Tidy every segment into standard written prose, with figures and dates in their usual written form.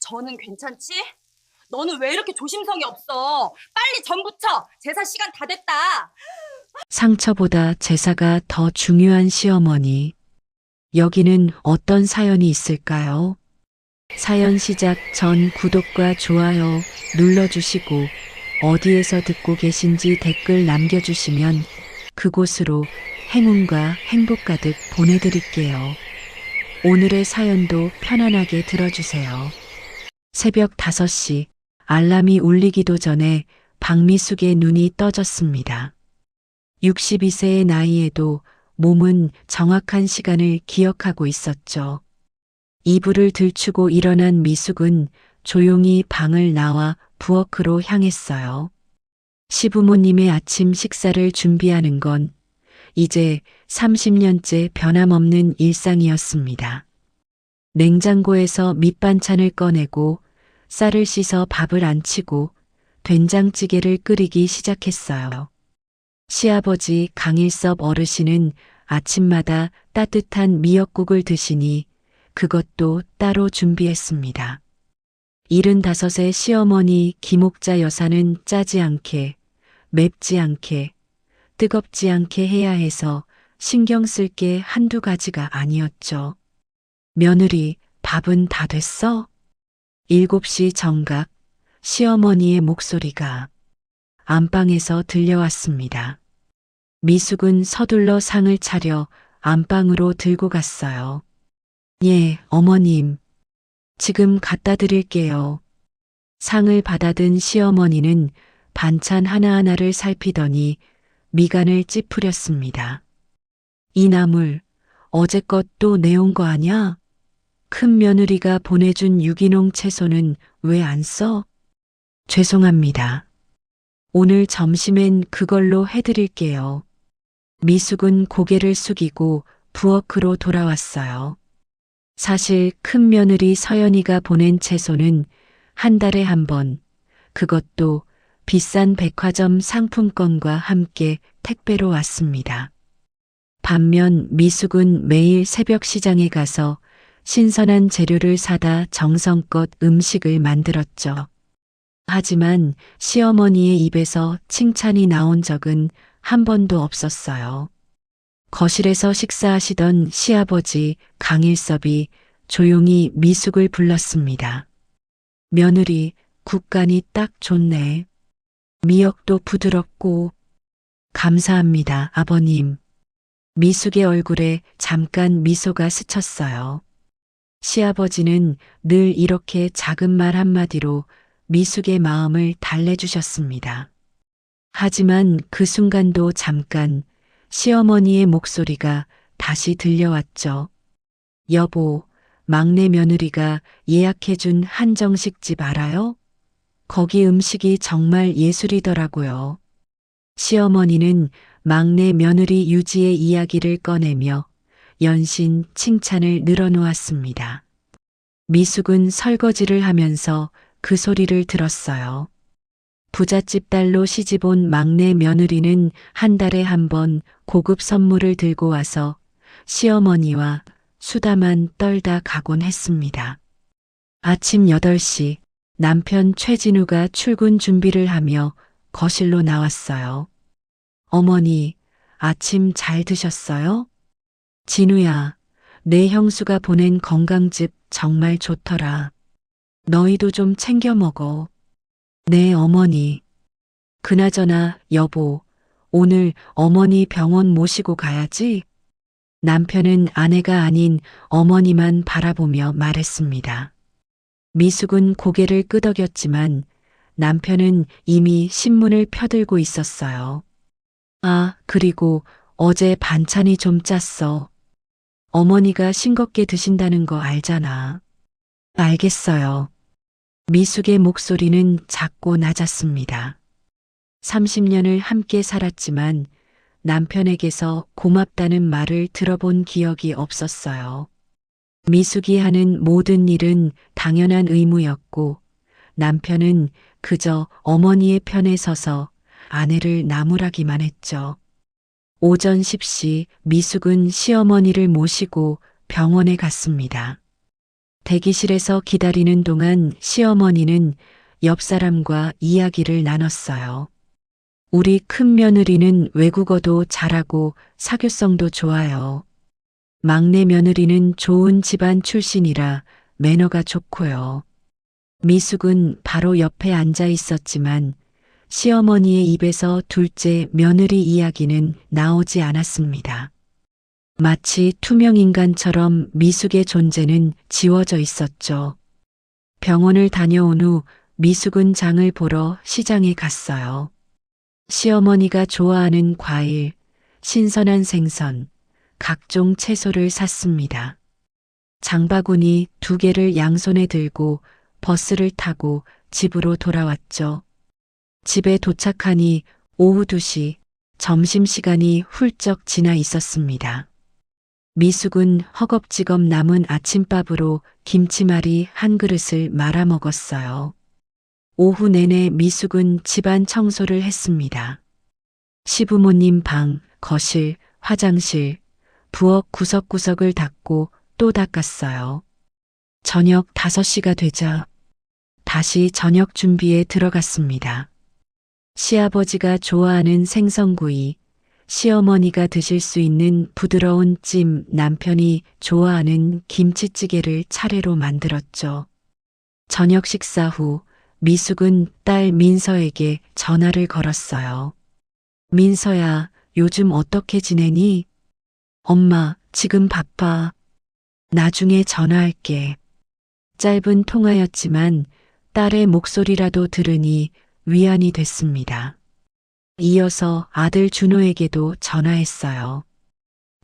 저는 괜찮지? 너는 왜 이렇게 조심성이 없어? 빨리 전 부쳐! 제사 시간 다 됐다! 상처보다 제사가 더 중요한 시어머니. 여기는 어떤 사연이 있을까요? 사연 시작 전 구독과 좋아요 눌러주시고 어디에서 듣고 계신지 댓글 남겨주시면 그곳으로 행운과 행복 가득 보내드릴게요. 오늘의 사연도 편안하게 들어주세요. 새벽 5시 알람이 울리기도 전에 박미숙의 눈이 떠졌습니다. 62세의 나이에도 몸은 정확한 시간을 기억하고 있었죠. 이불을 들추고 일어난 미숙은 조용히 방을 나와 부엌으로 향했어요. 시부모님의 아침 식사를 준비하는 건 이제 30년째 변함없는 일상이었습니다. 냉장고에서 밑반찬을 꺼내고 쌀을 씻어 밥을 안치고 된장찌개를 끓이기 시작했어요. 시아버지 강일섭 어르신은 아침마다 따뜻한 미역국을 드시니 그것도 따로 준비했습니다. 75의 시어머니 김옥자 여사는 짜지 않게, 맵지 않게, 뜨겁지 않게 해야 해서 신경 쓸 게 한두 가지가 아니었죠. 며느리, 밥은 다 됐어? 7시 정각, 시어머니의 목소리가 안방에서 들려왔습니다. 미숙은 서둘러 상을 차려 안방으로 들고 갔어요. 예, 어머님. 지금 갖다 드릴게요. 상을 받아든 시어머니는 반찬 하나하나를 살피더니 미간을 찌푸렸습니다. 이 나물 어제껏 또 내온 거 아냐? 큰 며느리가 보내준 유기농 채소는 왜 안 써? 죄송합니다. 오늘 점심엔 그걸로 해드릴게요. 미숙은 고개를 숙이고 부엌으로 돌아왔어요. 사실 큰 며느리 서연이가 보낸 채소는 한 달에 한 번, 그것도 비싼 백화점 상품권과 함께 택배로 왔습니다. 반면 미숙은 매일 새벽 시장에 가서 신선한 재료를 사다 정성껏 음식을 만들었죠. 하지만 시어머니의 입에서 칭찬이 나온 적은 한 번도 없었어요. 거실에서 식사하시던 시아버지 강일섭이 조용히 미숙을 불렀습니다. 며느리, 국간이 딱 좋네. 미역도 부드럽고. 감사합니다, 아버님. 미숙의 얼굴에 잠깐 미소가 스쳤어요. 시아버지는 늘 이렇게 작은 말 한마디로 미숙의 마음을 달래주셨습니다. 하지만 그 순간도 잠깐 시어머니의 목소리가 다시 들려왔죠. 여보, 막내 며느리가 예약해준 한정식집 알아요? 거기 음식이 정말 예술이더라고요. 시어머니는 막내 며느리 유지의 이야기를 꺼내며 연신 칭찬을 늘어놓았습니다. 미숙은 설거지를 하면서 그 소리를 들었어요. 부잣집 딸로 시집온 막내 며느리는 한 달에 한 번 고급 선물을 들고 와서 시어머니와 수다만 떨다 가곤 했습니다. 아침 8시 남편 최진우가 출근 준비를 하며 거실로 나왔어요. 어머니, 아침 잘 드셨어요? 진우야, 내 형수가 보낸 건강즙 정말 좋더라. 너희도 좀 챙겨 먹어. 네, 어머니. 그나저나, 여보, 오늘 어머니 병원 모시고 가야지? 남편은 아내가 아닌 어머니만 바라보며 말했습니다. 미숙은 고개를 끄덕였지만 남편은 이미 신문을 펴들고 있었어요. 아, 그리고 어제 반찬이 좀 짰어. 어머니가 싱겁게 드신다는 거 알잖아. 알겠어요. 미숙의 목소리는 작고 낮았습니다. 30년을 함께 살았지만 남편에게서 고맙다는 말을 들어본 기억이 없었어요. 미숙이 하는 모든 일은 당연한 의무였고 남편은 그저 어머니의 편에 서서 아내를 나무라기만 했죠. 오전 10시 미숙은 시어머니를 모시고 병원에 갔습니다. 대기실에서 기다리는 동안 시어머니는 옆 사람과 이야기를 나눴어요. 우리 큰 며느리는 외국어도 잘하고 사교성도 좋아요. 막내 며느리는 좋은 집안 출신이라 매너가 좋고요. 미숙은 바로 옆에 앉아 있었지만 시어머니의 입에서 둘째 며느리 이야기는 나오지 않았습니다. 마치 투명인간처럼 미숙의 존재는 지워져 있었죠. 병원을 다녀온 후 미숙은 장을 보러 시장에 갔어요. 시어머니가 좋아하는 과일, 신선한 생선, 각종 채소를 샀습니다. 장바구니 2개를 양손에 들고 버스를 타고 집으로 돌아왔죠. 집에 도착하니 오후 2시, 점심시간이 훌쩍 지나 있었습니다. 미숙은 허겁지겁 남은 아침밥으로 김치말이 한 그릇을 말아 먹었어요. 오후 내내 미숙은 집안 청소를 했습니다. 시부모님 방, 거실, 화장실, 부엌 구석구석을 닦고 또 닦았어요. 저녁 5시가 되자 다시 저녁 준비에 들어갔습니다. 시아버지가 좋아하는 생선구이, 시어머니가 드실 수 있는 부드러운 찜, 남편이 좋아하는 김치찌개를 차례로 만들었죠. 저녁 식사 후 미숙은 딸 민서에게 전화를 걸었어요. 민서야, 요즘 어떻게 지내니? 엄마, 지금 바빠. 나중에 전화할게. 짧은 통화였지만 딸의 목소리라도 들으니 위안이 됐습니다. 이어서 아들 준호에게도 전화했어요.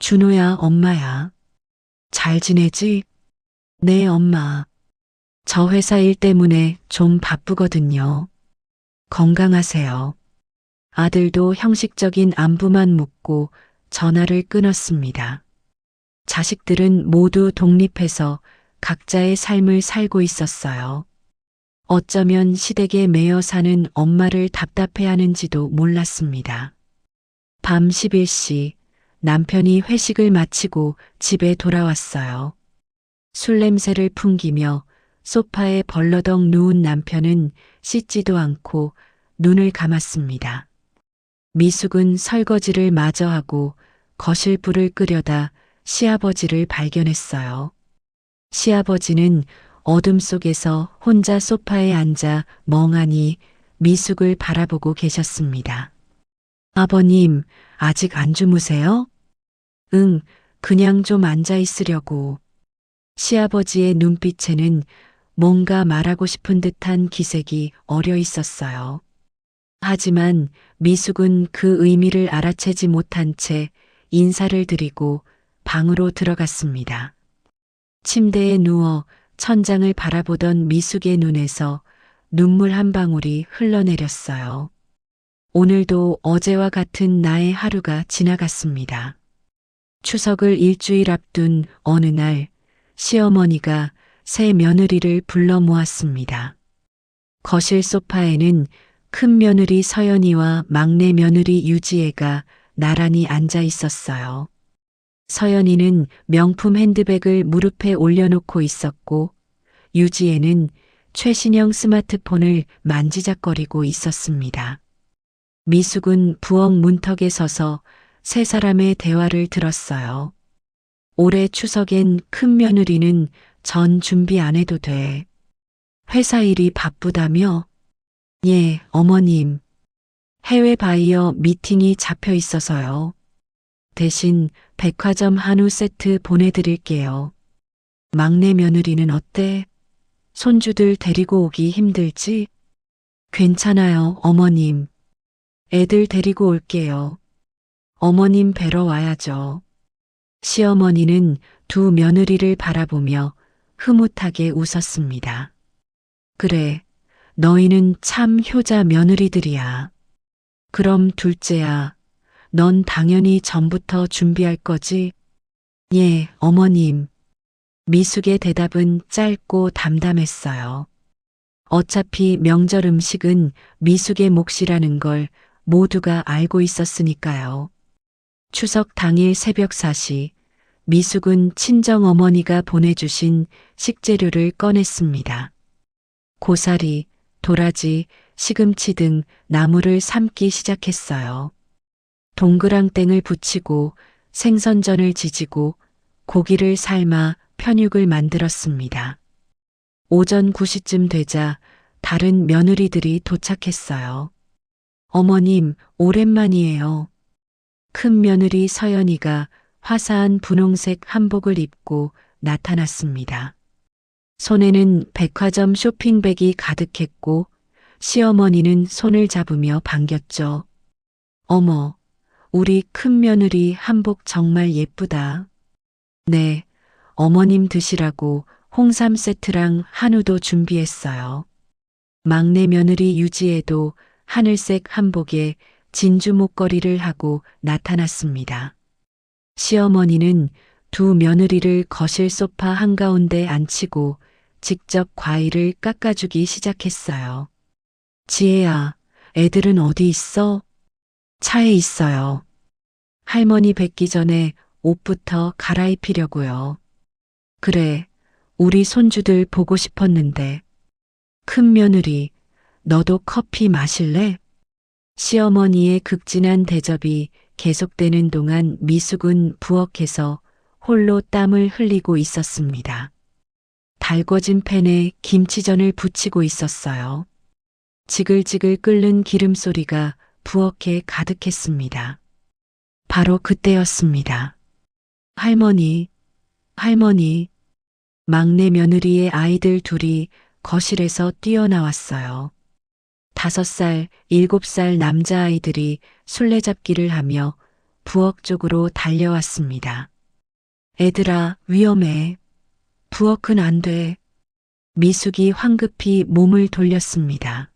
준호야, 엄마야. 잘 지내지? 네, 엄마. 저 회사 일 때문에 좀 바쁘거든요. 건강하세요. 아들도 형식적인 안부만 묻고 전화를 끊었습니다. 자식들은 모두 독립해서 각자의 삶을 살고 있었어요. 어쩌면 시댁에 매여 사는 엄마를 답답해하는지도 몰랐습니다. 밤 11시 남편이 회식을 마치고 집에 돌아왔어요. 술 냄새를 풍기며 소파에 벌러덩 누운 남편은 씻지도 않고 눈을 감았습니다. 미숙은 설거지를 마저 하고 거실 불을 끄려다 시아버지를 발견했어요. 시아버지는 어둠 속에서 혼자 소파에 앉아 멍하니 미숙을 바라보고 계셨습니다. 아버님, 아직 안 주무세요? 응, 그냥 좀 앉아 있으려고. 시아버지의 눈빛에는 뭔가 말하고 싶은 듯한 기색이 어려 있었어요. 하지만 미숙은 그 의미를 알아채지 못한 채 인사를 드리고 방으로 들어갔습니다. 침대에 누워 천장을 바라보던 미숙의 눈에서 눈물 한 방울이 흘러내렸어요. 오늘도 어제와 같은 나의 하루가 지나갔습니다. 추석을 일주일 앞둔 어느 날 시어머니가 새 며느리를 불러 모았습니다. 거실 소파에는 큰 며느리 서연이와 막내 며느리 유지애가 나란히 앉아 있었어요. 서연이는 명품 핸드백을 무릎에 올려놓고 있었고 유지애는 최신형 스마트폰을 만지작거리고 있었습니다. 미숙은 부엌 문턱에 서서 세 사람의 대화를 들었어요. 올해 추석엔 큰 며느리는 전 준비 안 해도 돼. 회사 일이 바쁘다며? 예, 어머님. 해외 바이어 미팅이 잡혀 있어서요. 대신 백화점 한우 세트 보내드릴게요. 막내 며느리는 어때? 손주들 데리고 오기 힘들지? 괜찮아요, 어머님. 애들 데리고 올게요. 어머님 뵈러 와야죠. 시어머니는 두 며느리를 바라보며 흐뭇하게 웃었습니다. 그래, 너희는 참 효자 며느리들이야. 그럼 둘째야, 넌 당연히 전부터 준비할 거지? 예, 어머님. 미숙의 대답은 짧고 담담했어요. 어차피 명절 음식은 미숙의 몫이라는 걸 모두가 알고 있었으니까요. 추석 당일 새벽 4시 미숙은 친정어머니가 보내주신 식재료를 꺼냈습니다. 고사리, 도라지, 시금치 등 나물을 삶기 시작했어요. 동그랑땡을 부치고 생선전을 지지고 고기를 삶아 편육을 만들었습니다. 오전 9시쯤 되자 다른 며느리들이 도착했어요. 어머님, 오랜만이에요. 큰 며느리 서연이가 화사한 분홍색 한복을 입고 나타났습니다. 손에는 백화점 쇼핑백이 가득했고 시어머니는 손을 잡으며 반겼죠. 어머, 우리 큰 며느리 한복 정말 예쁘다. 네, 어머님 드시라고 홍삼 세트랑 한우도 준비했어요. 막내 며느리 유지에도 하늘색 한복에 진주 목걸이를 하고 나타났습니다. 시어머니는 두 며느리를 거실 소파 한가운데 앉히고 직접 과일을 깎아주기 시작했어요. 지혜야, 애들은 어디 있어? 차에 있어요. 할머니 뵙기 전에 옷부터 갈아입히려고요. 그래, 우리 손주들 보고 싶었는데. 큰 며느리, 너도 커피 마실래? 시어머니의 극진한 대접이 계속되는 동안 미숙은 부엌에서 홀로 땀을 흘리고 있었습니다. 달궈진 팬에 김치전을 부치고 있었어요. 지글지글 끓는 기름 소리가 부엌에 가득했습니다. 바로 그때였습니다. 할머니, 할머니. 막내 며느리의 아이들 둘이 거실에서 뛰어나왔어요. 5살, 7살 남자아이들이 술래잡기를 하며 부엌 쪽으로 달려왔습니다. 애들아, 위험해. 부엌은 안 돼. 미숙이 황급히 몸을 돌렸습니다.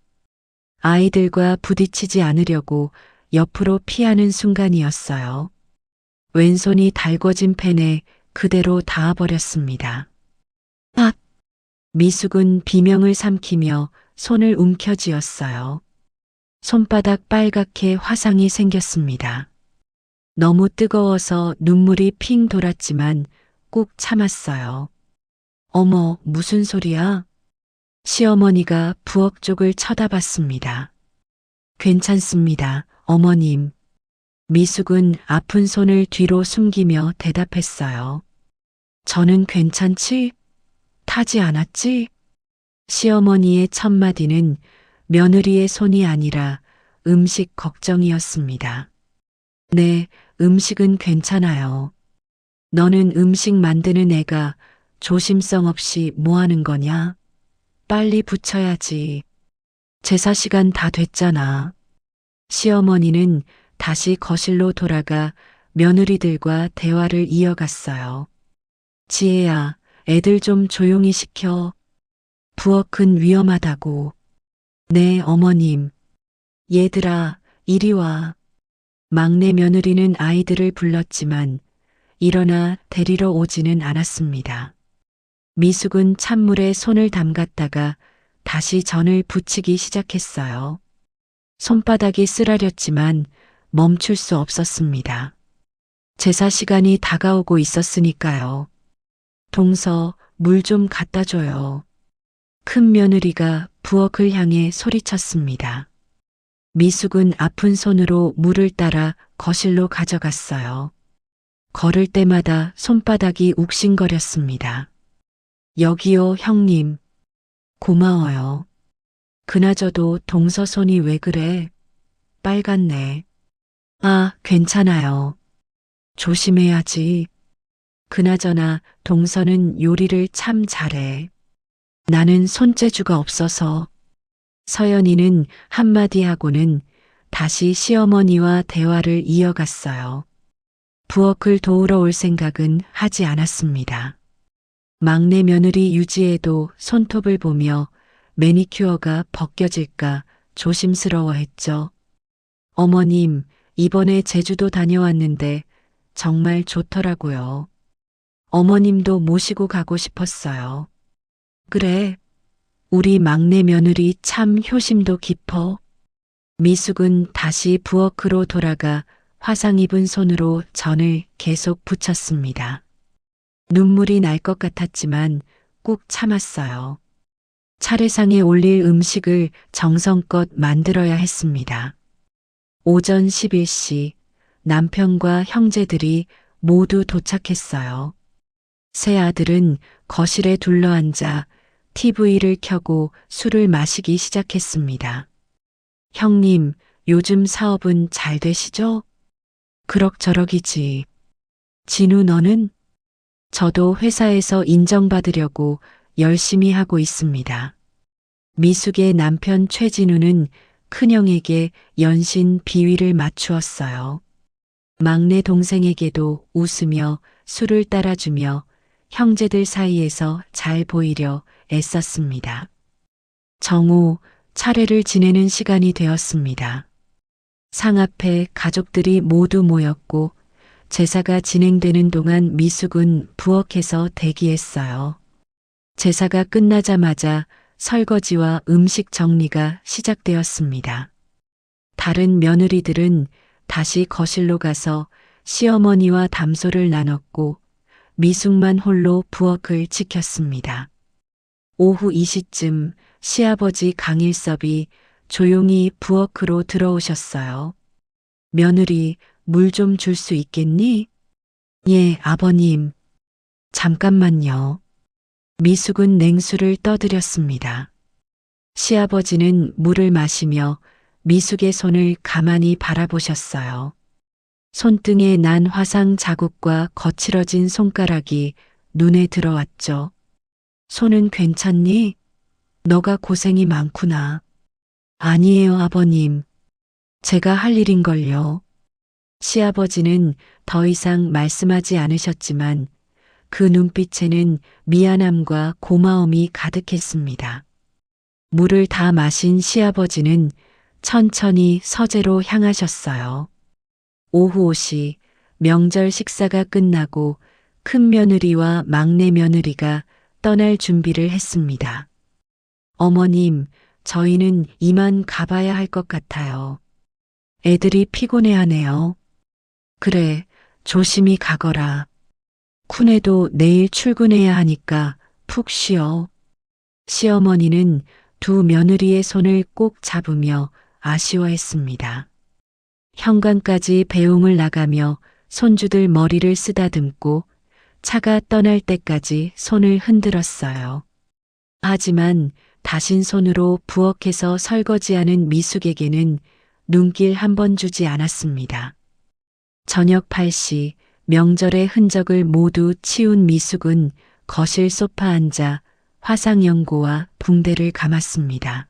아이들과 부딪히지 않으려고 옆으로 피하는 순간이었어요. 왼손이 달궈진 팬에 그대로 닿아버렸습니다. 아! 미숙은 비명을 삼키며 손을 움켜쥐었어요. 손바닥 빨갛게 화상이 생겼습니다. 너무 뜨거워서 눈물이 핑 돌았지만 꾹 참았어요. 어머, 무슨 소리야? 시어머니가 부엌 쪽을 쳐다봤습니다. 괜찮습니다, 어머님. 미숙은 아픈 손을 뒤로 숨기며 대답했어요. 저는 괜찮지? 타지 않았지? 시어머니의 첫마디는 며느리의 손이 아니라 음식 걱정이었습니다. 네, 음식은 괜찮아요. 너는 음식 만드는 애가 조심성 없이 뭐 하는 거냐? 빨리 붙여야지. 제사 시간 다 됐잖아. 시어머니는 다시 거실로 돌아가 며느리들과 대화를 이어갔어요. 지혜야, 애들 좀 조용히 시켜. 부엌은 위험하다고. 네, 어머님. 얘들아, 이리 와. 막내 며느리는 아이들을 불렀지만 일어나 데리러 오지는 않았습니다. 미숙은 찬물에 손을 담갔다가 다시 전을 부치기 시작했어요. 손바닥이 쓰라렸지만 멈출 수 없었습니다. 제사 시간이 다가오고 있었으니까요. 동서, 물 좀 갖다 줘요. 큰 며느리가 부엌을 향해 소리쳤습니다. 미숙은 아픈 손으로 물을 따라 거실로 가져갔어요. 걸을 때마다 손바닥이 욱신거렸습니다. 여기요, 형님. 고마워요. 그나저도 동서 손이 왜 그래? 빨갛네. 아, 괜찮아요. 조심해야지. 그나저나 동서는 요리를 참 잘해. 나는 손재주가 없어서. 서연이는 한마디 하고는 다시 시어머니와 대화를 이어갔어요. 부엌을 도우러 올 생각은 하지 않았습니다. 막내 며느리 유지에도 손톱을 보며 매니큐어가 벗겨질까 조심스러워했죠. 어머님, 이번에 제주도 다녀왔는데 정말 좋더라고요. 어머님도 모시고 가고 싶었어요. 그래, 우리 막내 며느리 참 효심도 깊어. 미숙은 다시 부엌으로 돌아가 화상 입은 손으로 전을 계속 부쳤습니다. 눈물이 날 것 같았지만 꾹 참았어요. 차례상에 올릴 음식을 정성껏 만들어야 했습니다. 오전 11시 남편과 형제들이 모두 도착했어요. 새 아들은 거실에 둘러앉아 TV를 켜고 술을 마시기 시작했습니다. 형님, 요즘 사업은 잘 되시죠? 그럭저럭이지. 진우 너는? 저도 회사에서 인정받으려고 열심히 하고 있습니다. 미숙의 남편 최진우는 큰형에게 연신 비위를 맞추었어요. 막내 동생에게도 웃으며 술을 따라주며 형제들 사이에서 잘 보이려 애썼습니다. 정오 차례를 지내는 시간이 되었습니다. 상 앞에 가족들이 모두 모였고 제사가 진행되는 동안 미숙은 부엌에서 대기했어요. 제사가 끝나자마자 설거지와 음식 정리가 시작되었습니다. 다른 며느리들은 다시 거실로 가서 시어머니와 담소를 나눴고 미숙만 홀로 부엌을 지켰습니다. 오후 2시쯤 시아버지 강일섭이 조용히 부엌으로 들어오셨어요. 며느리, 물 좀 줄 수 있겠니? 예, 아버님. 잠깐만요. 미숙은 냉수를 떠드렸습니다. 시아버지는 물을 마시며 미숙의 손을 가만히 바라보셨어요. 손등에 난 화상 자국과 거칠어진 손가락이 눈에 들어왔죠. 손은 괜찮니? 너가 고생이 많구나. 아니에요, 아버님. 제가 할 일인걸요. 시아버지는 더 이상 말씀하지 않으셨지만 그 눈빛에는 미안함과 고마움이 가득했습니다. 물을 다 마신 시아버지는 천천히 서재로 향하셨어요. 오후 5시 명절 식사가 끝나고 큰 며느리와 막내 며느리가 떠날 준비를 했습니다. 어머님, 저희는 이만 가봐야 할 것 같아요. 애들이 피곤해하네요. 그래, 조심히 가거라. 쿤애도 내일 출근해야 하니까 푹 쉬어. 시어머니는 두 며느리의 손을 꼭 잡으며 아쉬워했습니다. 현관까지 배웅을 나가며 손주들 머리를 쓰다듬고 차가 떠날 때까지 손을 흔들었어요. 하지만 다신 손으로 부엌에서 설거지하는 미숙에게는 눈길 한 번 주지 않았습니다. 저녁 8시 명절의 흔적을 모두 치운 미숙은 거실 소파 앉아 화상연고와 붕대를 감았습니다.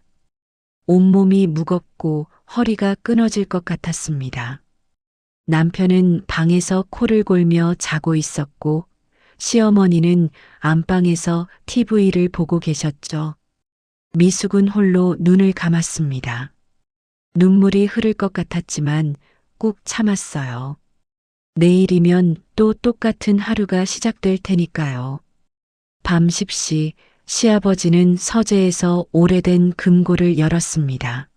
온몸이 무겁고 허리가 끊어질 것 같았습니다. 남편은 방에서 코를 골며 자고 있었고 시어머니는 안방에서 TV를 보고 계셨죠. 미숙은 홀로 눈을 감았습니다. 눈물이 흐를 것 같았지만 꾹 참았어요. 내일이면 또 똑같은 하루가 시작될 테니까요. 밤 10시 시아버지는 서재에서 오래된 금고를 열었습니다.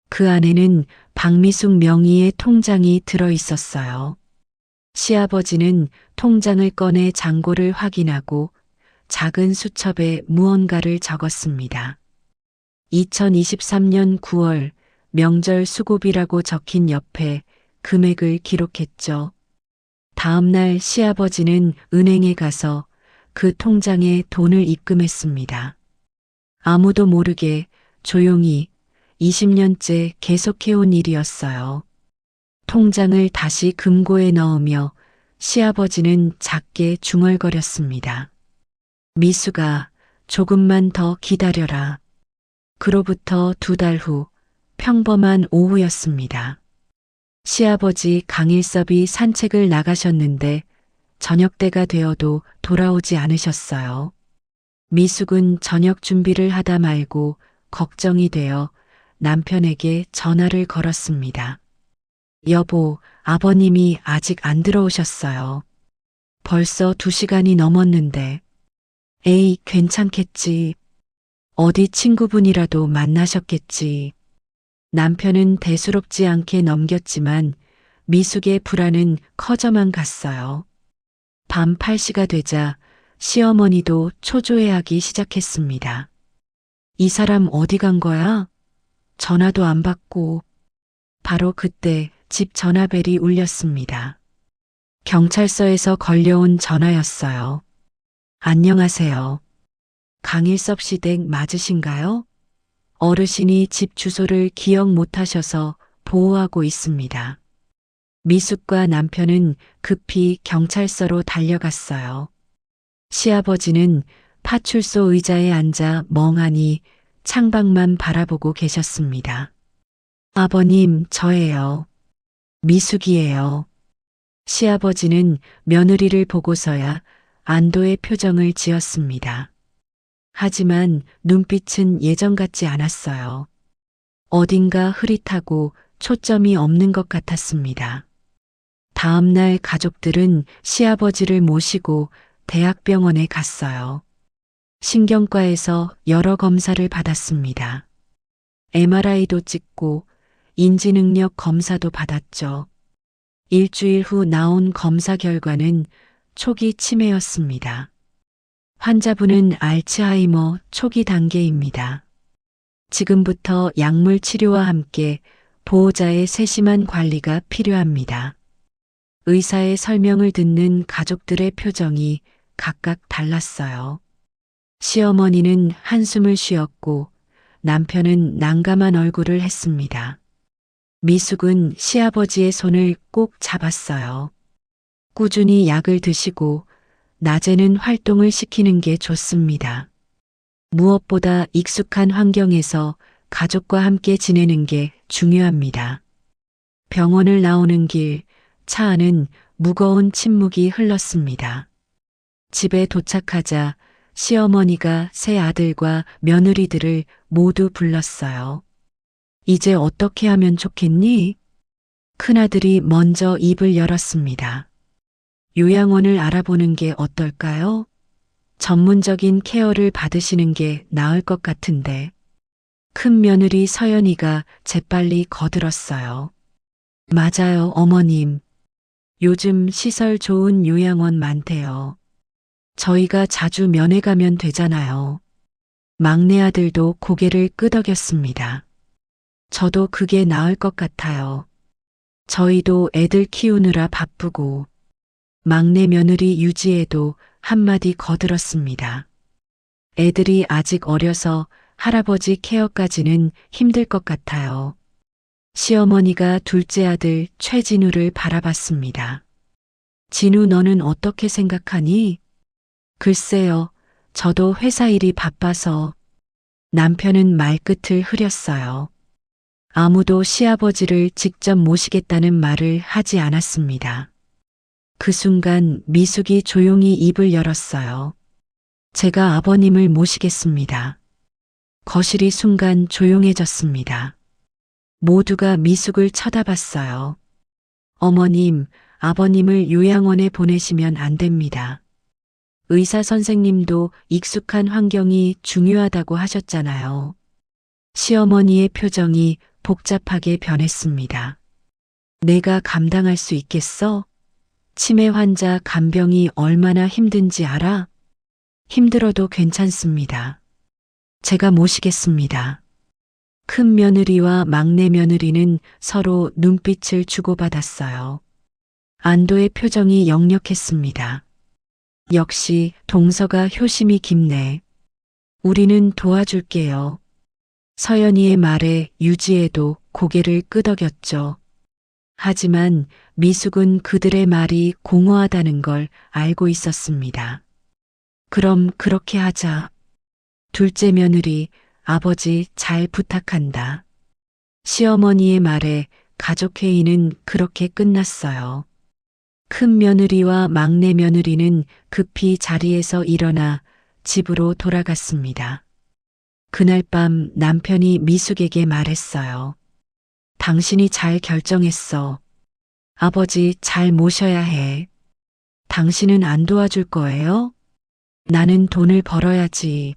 그 안에는 박미숙 명의의 통장이 들어 있었어요. 시아버지는 통장을 꺼내 잔고를 확인하고 작은 수첩에 무언가를 적었습니다. 2023년 9월 명절 수고비라고 적힌 옆에 금액을 기록했죠. 다음 날 시아버지는 은행에 가서 그 통장에 돈을 입금했습니다. 아무도 모르게 조용히 20년째 계속해온 일이었어요. 통장을 다시 금고에 넣으며 시아버지는 작게 중얼거렸습니다. 미숙아, 조금만 더 기다려라. 그로부터 2달 후 평범한 오후였습니다. 시아버지 강일섭이 산책을 나가셨는데 저녁때가 되어도 돌아오지 않으셨어요. 미숙은 저녁 준비를 하다 말고 걱정이 되어 남편에게 전화를 걸었습니다. 여보, 아버님이 아직 안 들어오셨어요. 벌써 2시간이 넘었는데. 에이, 괜찮겠지. 어디 친구분이라도 만나셨겠지. 남편은 대수롭지 않게 넘겼지만 미숙의 불안은 커져만 갔어요. 밤 8시가 되자 시어머니도 초조해하기 시작했습니다. 이 사람 어디 간 거야? 전화도 안 받고. 바로 그때 집 전화벨이 울렸습니다. 경찰서에서 걸려온 전화였어요. 안녕하세요. 강일섭 씨 댁 맞으신가요? 어르신이 집 주소를 기억 못하셔서 보호하고 있습니다. 미숙과 남편은 급히 경찰서로 달려갔어요. 시아버지는 파출소 의자에 앉아 멍하니 창밖만 바라보고 계셨습니다. 아버님, 저예요. 미숙이에요. 시아버지는 며느리를 보고서야 안도의 표정을 지었습니다. 하지만 눈빛은 예전 같지 않았어요. 어딘가 흐릿하고 초점이 없는 것 같았습니다. 다음 날 가족들은 시아버지를 모시고 대학병원에 갔어요. 신경과에서 여러 검사를 받았습니다. MRI도 찍고 인지능력 검사도 받았죠. 일주일 후 나온 검사 결과는 초기 치매였습니다. 환자분은 알츠하이머 초기 단계입니다. 지금부터 약물 치료와 함께 보호자의 세심한 관리가 필요합니다. 의사의 설명을 듣는 가족들의 표정이 각각 달랐어요. 시어머니는 한숨을 쉬었고 남편은 난감한 얼굴을 했습니다. 미숙은 시아버지의 손을 꼭 잡았어요. 꾸준히 약을 드시고 낮에는 활동을 시키는 게 좋습니다. 무엇보다 익숙한 환경에서 가족과 함께 지내는 게 중요합니다. 병원을 나오는 길, 차 안은 무거운 침묵이 흘렀습니다. 집에 도착하자 시어머니가 새 아들과 며느리들을 모두 불렀어요. 이제 어떻게 하면 좋겠니? 큰아들이 먼저 입을 열었습니다. 요양원을 알아보는 게 어떨까요? 전문적인 케어를 받으시는 게 나을 것 같은데. 큰 며느리 서연이가 재빨리 거들었어요. 맞아요, 어머님. 요즘 시설 좋은 요양원 많대요. 저희가 자주 면회 가면 되잖아요. 막내 아들도 고개를 끄덕였습니다. 저도 그게 나을 것 같아요. 저희도 애들 키우느라 바쁘고. 막내 며느리 유지에도 한마디 거들었습니다. 애들이 아직 어려서 할아버지 케어까지는 힘들 것 같아요. 시어머니가 둘째 아들 최진우를 바라봤습니다. 진우, 너는 어떻게 생각하니? 글쎄요, 저도 회사 일이 바빠서. 남편은 말끝을 흐렸어요. 아무도 시아버지를 직접 모시겠다는 말을 하지 않았습니다. 그 순간 미숙이 조용히 입을 열었어요. 제가 아버님을 모시겠습니다. 거실이 순간 조용해졌습니다. 모두가 미숙을 쳐다봤어요. 어머님, 아버님을 요양원에 보내시면 안 됩니다. 의사 선생님도 익숙한 환경이 중요하다고 하셨잖아요. 시어머니의 표정이 복잡하게 변했습니다. 내가 감당할 수 있겠어? 치매 환자 간병이 얼마나 힘든지 알아? 힘들어도 괜찮습니다. 제가 모시겠습니다. 큰 며느리와 막내 며느리는 서로 눈빛을 주고받았어요. 안도의 표정이 역력했습니다. 역시 동서가 효심이 깊네. 우리는 도와줄게요. 서연이의 말에 유지에도 고개를 끄덕였죠. 하지만 미숙은 그들의 말이 공허하다는 걸 알고 있었습니다. 그럼 그렇게 하자. 둘째 며느리, 아버지 잘 부탁한다. 시어머니의 말에 가족회의는 그렇게 끝났어요. 큰 며느리와 막내 며느리는 급히 자리에서 일어나 집으로 돌아갔습니다. 그날 밤 남편이 미숙에게 말했어요. 당신이 잘 결정했어. 아버지 잘 모셔야 해. 당신은 안 도와줄 거예요? 나는 돈을 벌어야지.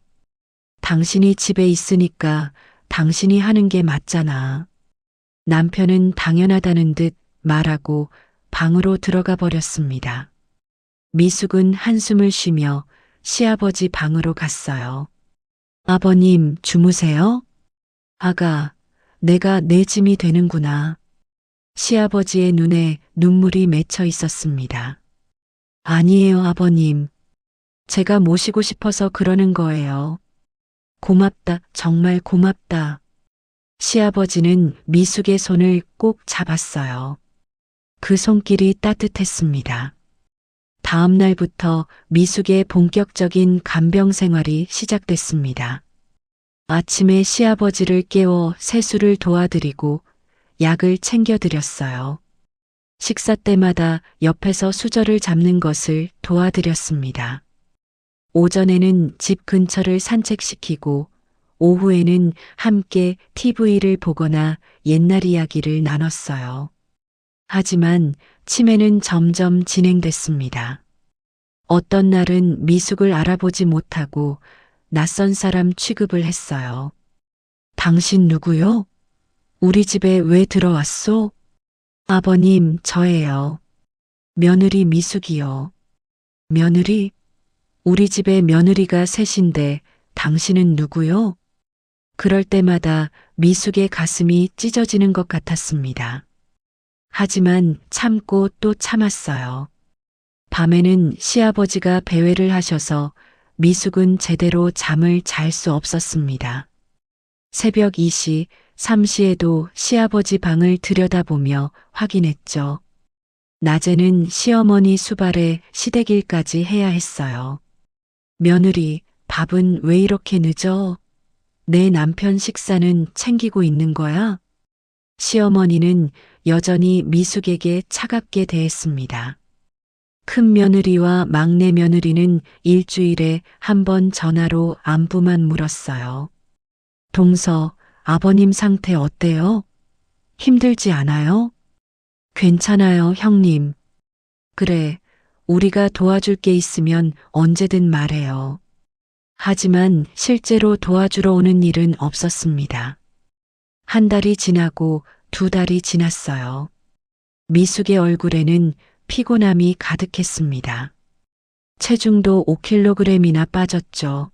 당신이 집에 있으니까 당신이 하는 게 맞잖아. 남편은 당연하다는 듯 말하고 방으로 들어가 버렸습니다. 미숙은 한숨을 쉬며 시아버지 방으로 갔어요. 아버님, 주무세요? 아가, 내가 내 짐이 되는구나. 시아버지의 눈에 눈물이 맺혀 있었습니다. 아니에요, 아버님. 제가 모시고 싶어서 그러는 거예요. 고맙다, 정말 고맙다. 시아버지는 미숙의 손을 꼭 잡았어요. 그 손길이 따뜻했습니다. 다음 날부터 미숙의 본격적인 간병 생활이 시작됐습니다. 아침에 시아버지를 깨워 세수를 도와드리고 약을 챙겨드렸어요. 식사 때마다 옆에서 수저를 잡는 것을 도와드렸습니다. 오전에는 집 근처를 산책시키고 오후에는 함께 TV를 보거나 옛날 이야기를 나눴어요. 하지만 치매는 점점 진행됐습니다. 어떤 날은 미숙을 알아보지 못하고 낯선 사람 취급을 했어요. 당신 누구요? 우리 집에 왜 들어왔소? 아버님, 저예요. 며느리 미숙이요. 며느리? 우리 집에 며느리가 셋인데 당신은 누구요? 그럴 때마다 미숙의 가슴이 찢어지는 것 같았습니다. 하지만 참고 또 참았어요. 밤에는 시아버지가 배회를 하셔서 미숙은 제대로 잠을 잘 수 없었습니다. 새벽 2시, 3시에도 시아버지 방을 들여다보며 확인했죠. 낮에는 시어머니 수발에 시댁일까지 해야 했어요. 며느리, 밥은 왜 이렇게 늦어? 내 남편 식사는 챙기고 있는 거야? 시어머니는 여전히 미숙에게 차갑게 대했습니다. 큰 며느리와 막내 며느리는 일주일에 한 번 전화로 안부만 물었어요. 동서, 아버님 상태 어때요? 힘들지 않아요? 괜찮아요, 형님. 그래, 우리가 도와줄 게 있으면 언제든 말해요. 하지만 실제로 도와주러 오는 일은 없었습니다. 한 달이 지나고 2달이 지났어요. 미숙의 얼굴에는 피곤함이 가득했습니다. 체중도 5kg이나 빠졌죠.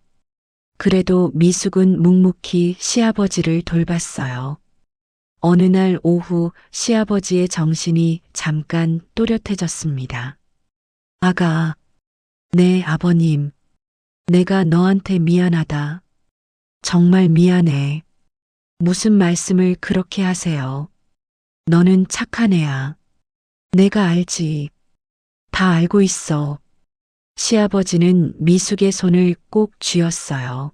그래도 미숙은 묵묵히 시아버지를 돌봤어요. 어느 날 오후 시아버지의 정신이 잠깐 또렷해졌습니다. 아가, 네, 아버님. 내가 너한테 미안하다. 정말 미안해. 무슨 말씀을 그렇게 하세요. 너는 착한 애야. 내가 알지. 다 알고 있어. 시아버지는 미숙의 손을 꼭 쥐었어요.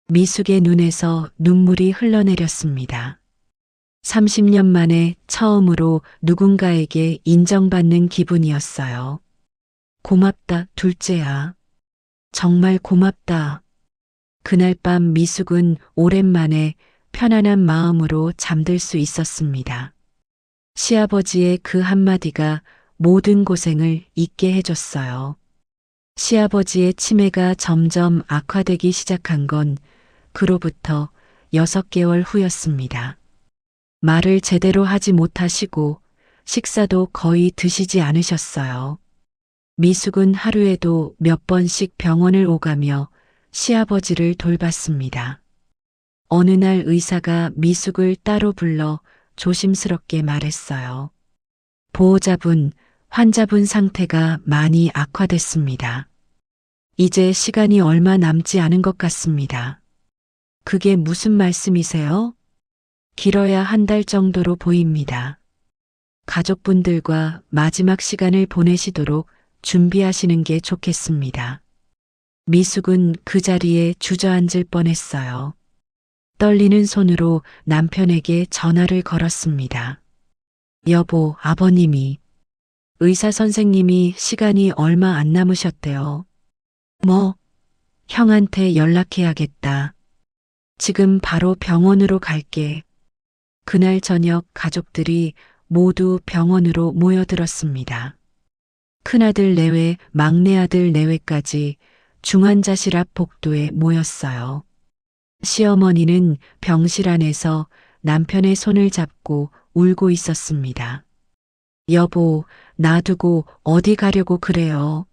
미숙의 눈에서 눈물이 흘러내렸습니다. 30년 만에 처음으로 누군가에게 인정받는 기분이었어요. 고맙다, 둘째야. 정말 고맙다. 그날 밤 미숙은 오랜만에 편안한 마음으로 잠들 수 있었습니다. 시아버지의 그 한마디가 모든 고생을 잊게 해줬어요. 시아버지의 치매가 점점 악화되기 시작한 건 그로부터 6개월 후였습니다. 말을 제대로 하지 못하시고 식사도 거의 드시지 않으셨어요. 미숙은 하루에도 몇 번씩 병원을 오가며 시아버지를 돌봤습니다. 어느 날 의사가 미숙을 따로 불러 조심스럽게 말했어요. 보호자분, 환자분 상태가 많이 악화됐습니다. 이제 시간이 얼마 남지 않은 것 같습니다. 그게 무슨 말씀이세요? 길어야 한 달 정도로 보입니다. 가족분들과 마지막 시간을 보내시도록 준비하시는 게 좋겠습니다. 미숙은 그 자리에 주저앉을 뻔했어요. 떨리는 손으로 남편에게 전화를 걸었습니다. 여보, 아버님이. 의사 선생님이 시간이 얼마 안 남으셨대요. 뭐? 형한테 연락해야겠다. 지금 바로 병원으로 갈게. 그날 저녁 가족들이 모두 병원으로 모여들었습니다. 큰아들 내외, 막내아들 내외까지 중환자실 앞 복도에 모였어요. 시어머니는 병실 안에서 남편의 손을 잡고 울고 있었습니다. 여보, 놔두고 어디 가려고 그래요?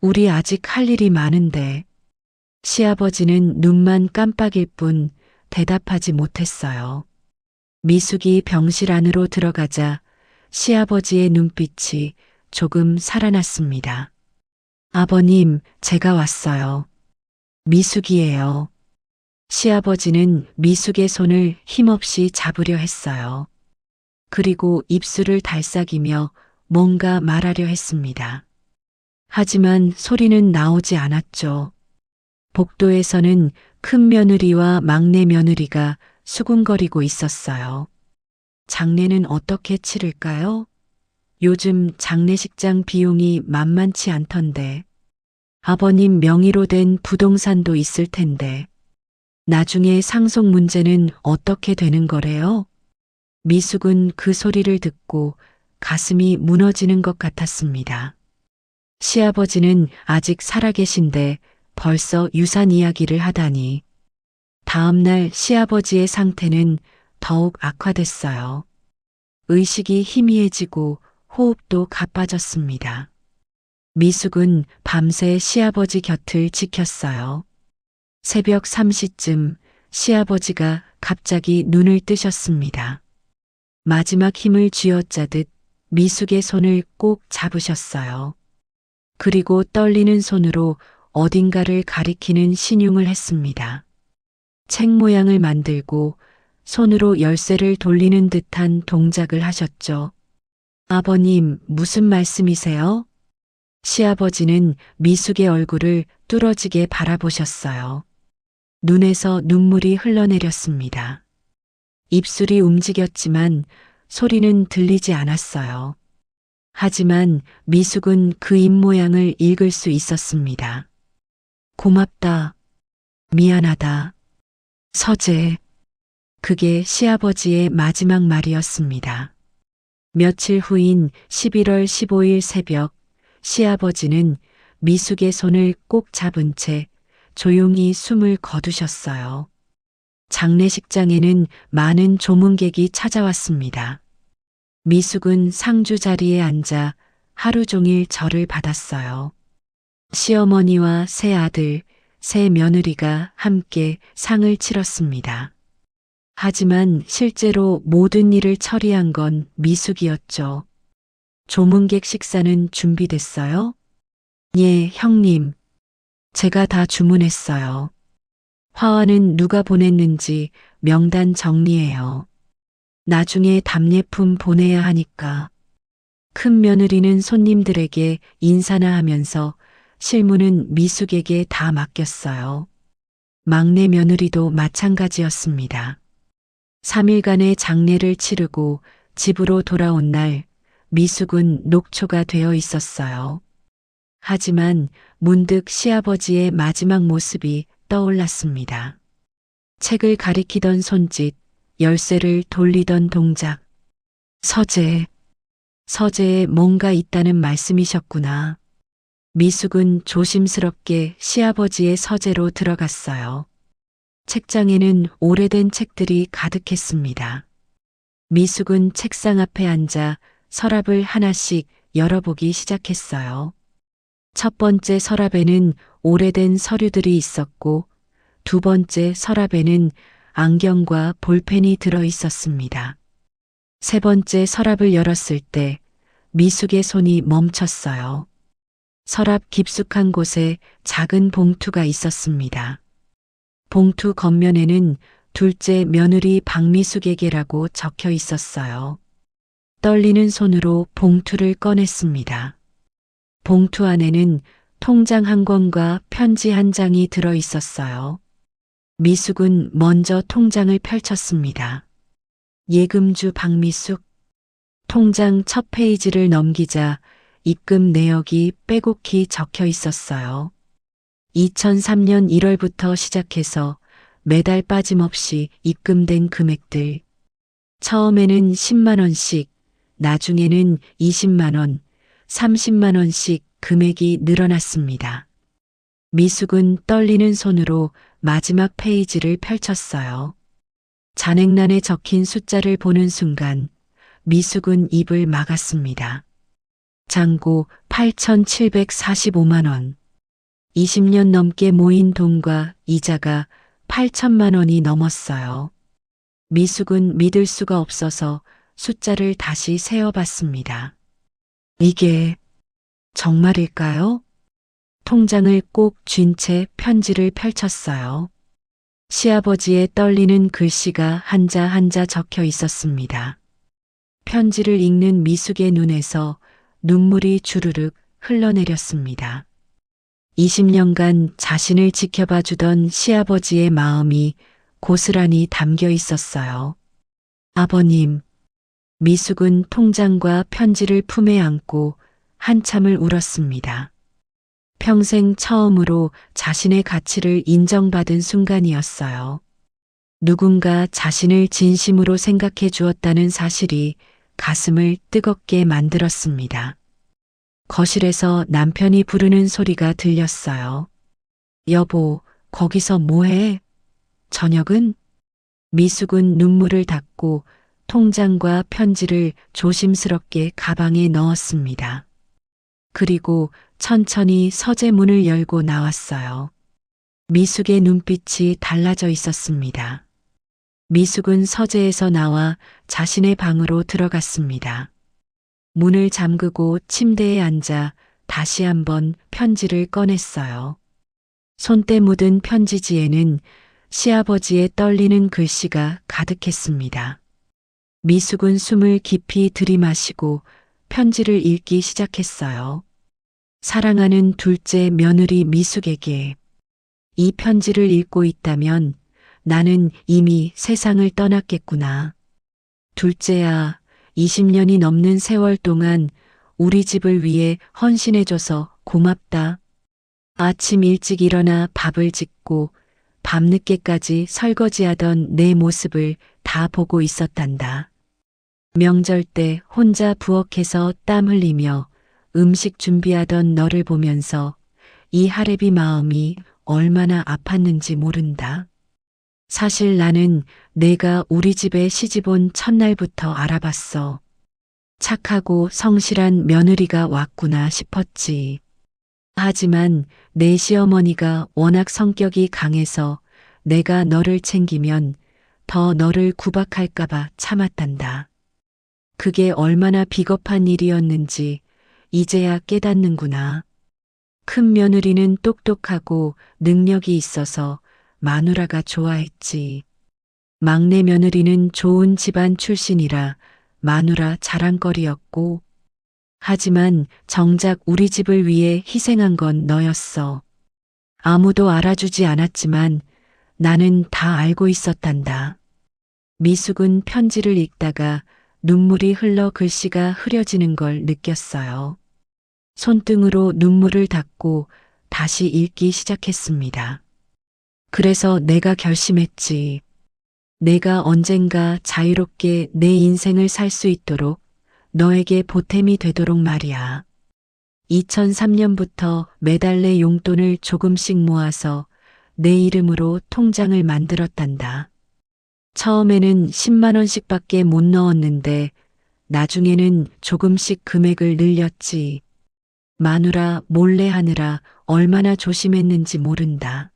우리 아직 할 일이 많은데. 시아버지는 눈만 깜빡일 뿐 대답하지 못했어요. 미숙이 병실 안으로 들어가자 시아버지의 눈빛이 조금 살아났습니다. 아버님, 제가 왔어요. 미숙이에요. 시아버지는 미숙의 손을 힘없이 잡으려 했어요. 그리고 입술을 달싹이며 뭔가 말하려 했습니다. 하지만 소리는 나오지 않았죠. 복도에서는 큰 며느리와 막내 며느리가 수군거리고 있었어요. 장례는 어떻게 치를까요? 요즘 장례식장 비용이 만만치 않던데. 아버님 명의로 된 부동산도 있을 텐데. 나중에 상속 문제는 어떻게 되는 거래요? 미숙은 그 소리를 듣고 가슴이 무너지는 것 같았습니다. 시아버지는 아직 살아계신데 벌써 유산 이야기를 하다니. 다음날 시아버지의 상태는 더욱 악화됐어요. 의식이 희미해지고 호흡도 가빠졌습니다. 미숙은 밤새 시아버지 곁을 지켰어요. 새벽 3시쯤 시아버지가 갑자기 눈을 뜨셨습니다. 마지막 힘을 쥐어짜듯 미숙의 손을 꼭 잡으셨어요. 그리고 떨리는 손으로 어딘가를 가리키는 신용을 했습니다. 책 모양을 만들고 손으로 열쇠를 돌리는 듯한 동작을 하셨죠. 아버님, 무슨 말씀이세요? 시아버지는 미숙의 얼굴을 뚫어지게 바라보셨어요. 눈에서 눈물이 흘러내렸습니다. 입술이 움직였지만 소리는 들리지 않았어요. 하지만 미숙은 그 입모양을 읽을 수 있었습니다. 고맙다. 미안하다. 서재. 그게 시아버지의 마지막 말이었습니다. 며칠 후인 11월 15일 새벽, 시아버지는 미숙의 손을 꼭 잡은 채 조용히 숨을 거두셨어요. 장례식장에는 많은 조문객이 찾아왔습니다. 미숙은 상주 자리에 앉아 하루 종일 절을 받았어요. 시어머니와 새 아들, 새 며느리가 함께 상을 치렀습니다. 하지만 실제로 모든 일을 처리한 건 미숙이었죠. 조문객 식사는 준비됐어요? 예, 형님. 제가 다 주문했어요. 화환은 누가 보냈는지 명단 정리해요. 나중에 답례품 보내야 하니까. 큰 며느리는 손님들에게 인사나 하면서 실무는 미숙에게 다 맡겼어요. 막내 며느리도 마찬가지였습니다. 3일간의 장례를 치르고 집으로 돌아온 날 미숙은 녹초가 되어 있었어요. 하지만 문득 시아버지의 마지막 모습이 떠올랐습니다. 책을 가리키던 손짓, 열쇠를 돌리던 동작. 서재에 뭔가 있다는 말씀이셨구나. 미숙은 조심스럽게 시아버지의 서재로 들어갔어요. 책장에는 오래된 책들이 가득했습니다. 미숙은 책상 앞에 앉아 서랍을 하나씩 열어보기 시작했어요. 첫 번째 서랍에는 오래된 서류들이 있었고, 두 번째 서랍에는 안경과 볼펜이 들어 있었습니다. 세 번째 서랍을 열었을 때 미숙의 손이 멈췄어요. 서랍 깊숙한 곳에 작은 봉투가 있었습니다. 봉투 겉면에는 둘째 며느리 박미숙에게라고 적혀 있었어요. 떨리는 손으로 봉투를 꺼냈습니다. 봉투 안에는 통장 한 권과 편지 한 장이 들어 있었어요. 미숙은 먼저 통장을 펼쳤습니다. 예금주 박미숙. 통장 첫 페이지를 넘기자 입금 내역이 빼곡히 적혀 있었어요. 2003년 1월부터 시작해서 매달 빠짐없이 입금된 금액들. 처음에는 10만 원씩, 나중에는 20만 원, 30만 원씩 금액이 늘어났습니다. 미숙은 떨리는 손으로 마지막 페이지를 펼쳤어요. 잔액란에 적힌 숫자를 보는 순간 미숙은 입을 막았습니다. 잔고 8,745만 원. 20년 넘게 모인 돈과 이자가 8천만 원이 넘었어요. 미숙은 믿을 수가 없어서 숫자를 다시 세어봤습니다. 이게 정말일까요? 통장을 꼭 쥔 채 편지를 펼쳤어요. 시아버지의 떨리는 글씨가 한자 한자 적혀 있었습니다. 편지를 읽는 미숙의 눈에서 눈물이 주르륵 흘러내렸습니다. 20년간 자신을 지켜봐 주던 시아버지의 마음이 고스란히 담겨 있었어요. 아버님, 미숙은 통장과 편지를 품에 안고 한참을 울었습니다. 평생 처음으로 자신의 가치를 인정받은 순간이었어요. 누군가 자신을 진심으로 생각해 주었다는 사실이 가슴을 뜨겁게 만들었습니다. 거실에서 남편이 부르는 소리가 들렸어요. 여보, 거기서 뭐해? 저녁은? 미숙은 눈물을 닦고 통장과 편지를 조심스럽게 가방에 넣었습니다. 그리고 천천히 서재문을 열고 나왔어요. 미숙의 눈빛이 달라져 있었습니다. 미숙은 서재에서 나와 자신의 방으로 들어갔습니다. 문을 잠그고 침대에 앉아 다시 한번 편지를 꺼냈어요. 손때 묻은 편지지에는 시아버지의 떨리는 글씨가 가득했습니다. 미숙은 숨을 깊이 들이마시고 편지를 읽기 시작했어요. 사랑하는 둘째 며느리 미숙에게. 이 편지를 읽고 있다면 나는 이미 세상을 떠났겠구나. 둘째야, 20년이 넘는 세월 동안 우리 집을 위해 헌신해줘서 고맙다. 아침 일찍 일어나 밥을 짓고 밤늦게까지 설거지하던 내 모습을 다 보고 있었단다. 명절 때 혼자 부엌에서 땀 흘리며 음식 준비하던 너를 보면서 이 하레비 마음이 얼마나 아팠는지 모른다. 사실 나는 내가 우리 집에 시집온 첫날부터 알아봤어. 착하고 성실한 며느리가 왔구나 싶었지. 하지만 내 시어머니가 워낙 성격이 강해서 내가 너를 챙기면 더 너를 구박할까봐 참았단다. 그게 얼마나 비겁한 일이었는지 이제야 깨닫는구나. 큰 며느리는 똑똑하고 능력이 있어서 마누라가 좋아했지. 막내 며느리는 좋은 집안 출신이라 마누라 자랑거리였고, 하지만 정작 우리 집을 위해 희생한 건 너였어. 아무도 알아주지 않았지만 나는 다 알고 있었단다. 미숙은 편지를 읽다가 눈물이 흘러 글씨가 흐려지는 걸 느꼈어요. 손등으로 눈물을 닦고 다시 읽기 시작했습니다. 그래서 내가 결심했지. 내가 언젠가 자유롭게 내 인생을 살 수 있도록 너에게 보탬이 되도록 말이야. 2003년부터 매달 내 용돈을 조금씩 모아서 내 이름으로 통장을 만들었단다. 처음에는 10만 원씩밖에 못 넣었는데 나중에는 조금씩 금액을 늘렸지. 마누라 몰래 하느라 얼마나 조심했는지 모른다.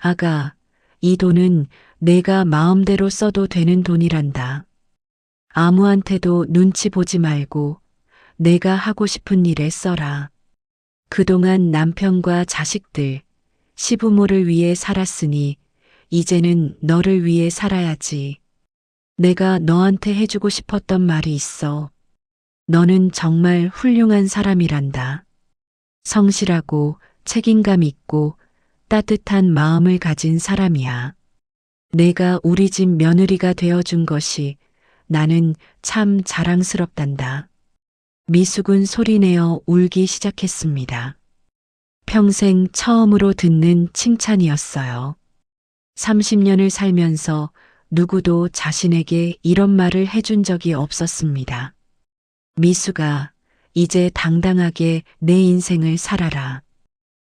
아가, 이 돈은 내가 마음대로 써도 되는 돈이란다. 아무한테도 눈치 보지 말고 내가 하고 싶은 일에 써라. 그동안 남편과 자식들, 시부모를 위해 살았으니 이제는 너를 위해 살아야지. 내가 너한테 해주고 싶었던 말이 있어. 너는 정말 훌륭한 사람이란다. 성실하고 책임감 있고 따뜻한 마음을 가진 사람이야. 내가 우리 집 며느리가 되어준 것이 나는 참 자랑스럽단다. 미숙은 소리내어 울기 시작했습니다. 평생 처음으로 듣는 칭찬이었어요. 30년을 살면서 누구도 자신에게 이런 말을 해준 적이 없었습니다. 미숙아, 이제 당당하게 내 인생을 살아라.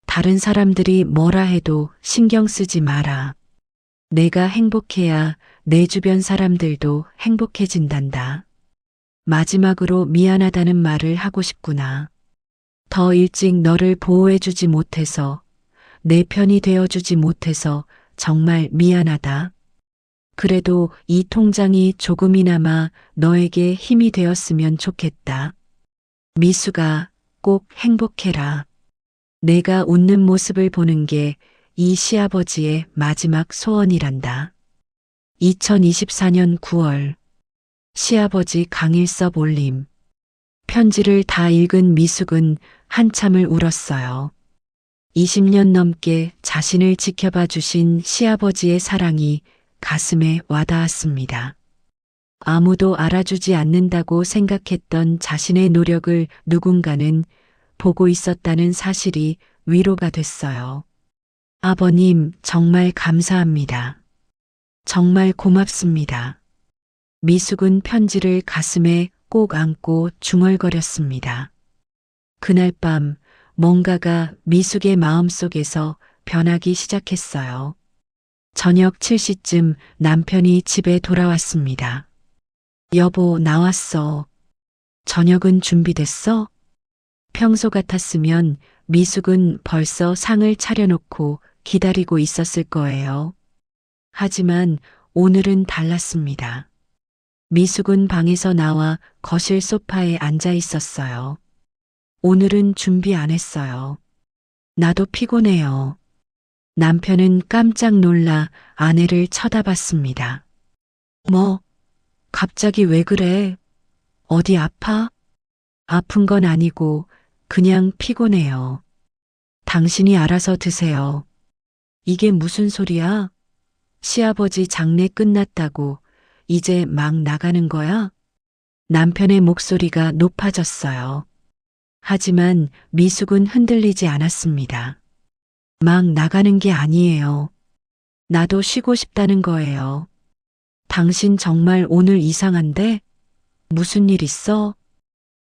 다른 사람들이 뭐라 해도 신경 쓰지 마라. 내가 행복해야 내 주변 사람들도 행복해진단다. 마지막으로 미안하다는 말을 하고 싶구나. 더 일찍 너를 보호해주지 못해서, 내 편이 되어주지 못해서 정말 미안하다. 그래도 이 통장이 조금이나마 너에게 힘이 되었으면 좋겠다. 미수가 꼭 행복해라. 내가 웃는 모습을 보는 게 이 시아버지의 마지막 소원이란다. 2024년 9월 시아버지 강일섭 올림. 편지를 다 읽은 미숙은 한참을 울었어요. 20년 넘게 자신을 지켜봐 주신 시아버지의 사랑이 가슴에 와닿았습니다. 아무도 알아주지 않는다고 생각했던 자신의 노력을 누군가는 보고 있었다는 사실이 위로가 됐어요. 아버님, 정말 감사합니다. 정말 고맙습니다. 미숙은 편지를 가슴에 꼭 안고 중얼거렸습니다. 그날 밤 뭔가가 미숙의 마음속에서 변하기 시작했어요. 저녁 7시쯤 남편이 집에 돌아왔습니다. 여보, 나왔어. 저녁은 준비됐어? 평소 같았으면 미숙은 벌써 상을 차려놓고 기다리고 있었을 거예요. 하지만 오늘은 달랐습니다. 미숙은 방에서 나와 거실 소파에 앉아 있었어요. 오늘은 준비 안 했어요. 나도 피곤해요. 남편은 깜짝 놀라 아내를 쳐다봤습니다. 뭐, 갑자기 왜 그래? 어디 아파? 아픈 건 아니고 그냥 피곤해요. 당신이 알아서 드세요. 이게 무슨 소리야? 시아버지 장례 끝났다고 이제 막 나가는 거야? 남편의 목소리가 높아졌어요. 하지만 미숙은 흔들리지 않았습니다. 막 나가는 게 아니에요. 나도 쉬고 싶다는 거예요. 당신 정말 오늘 이상한데? 무슨 일 있어?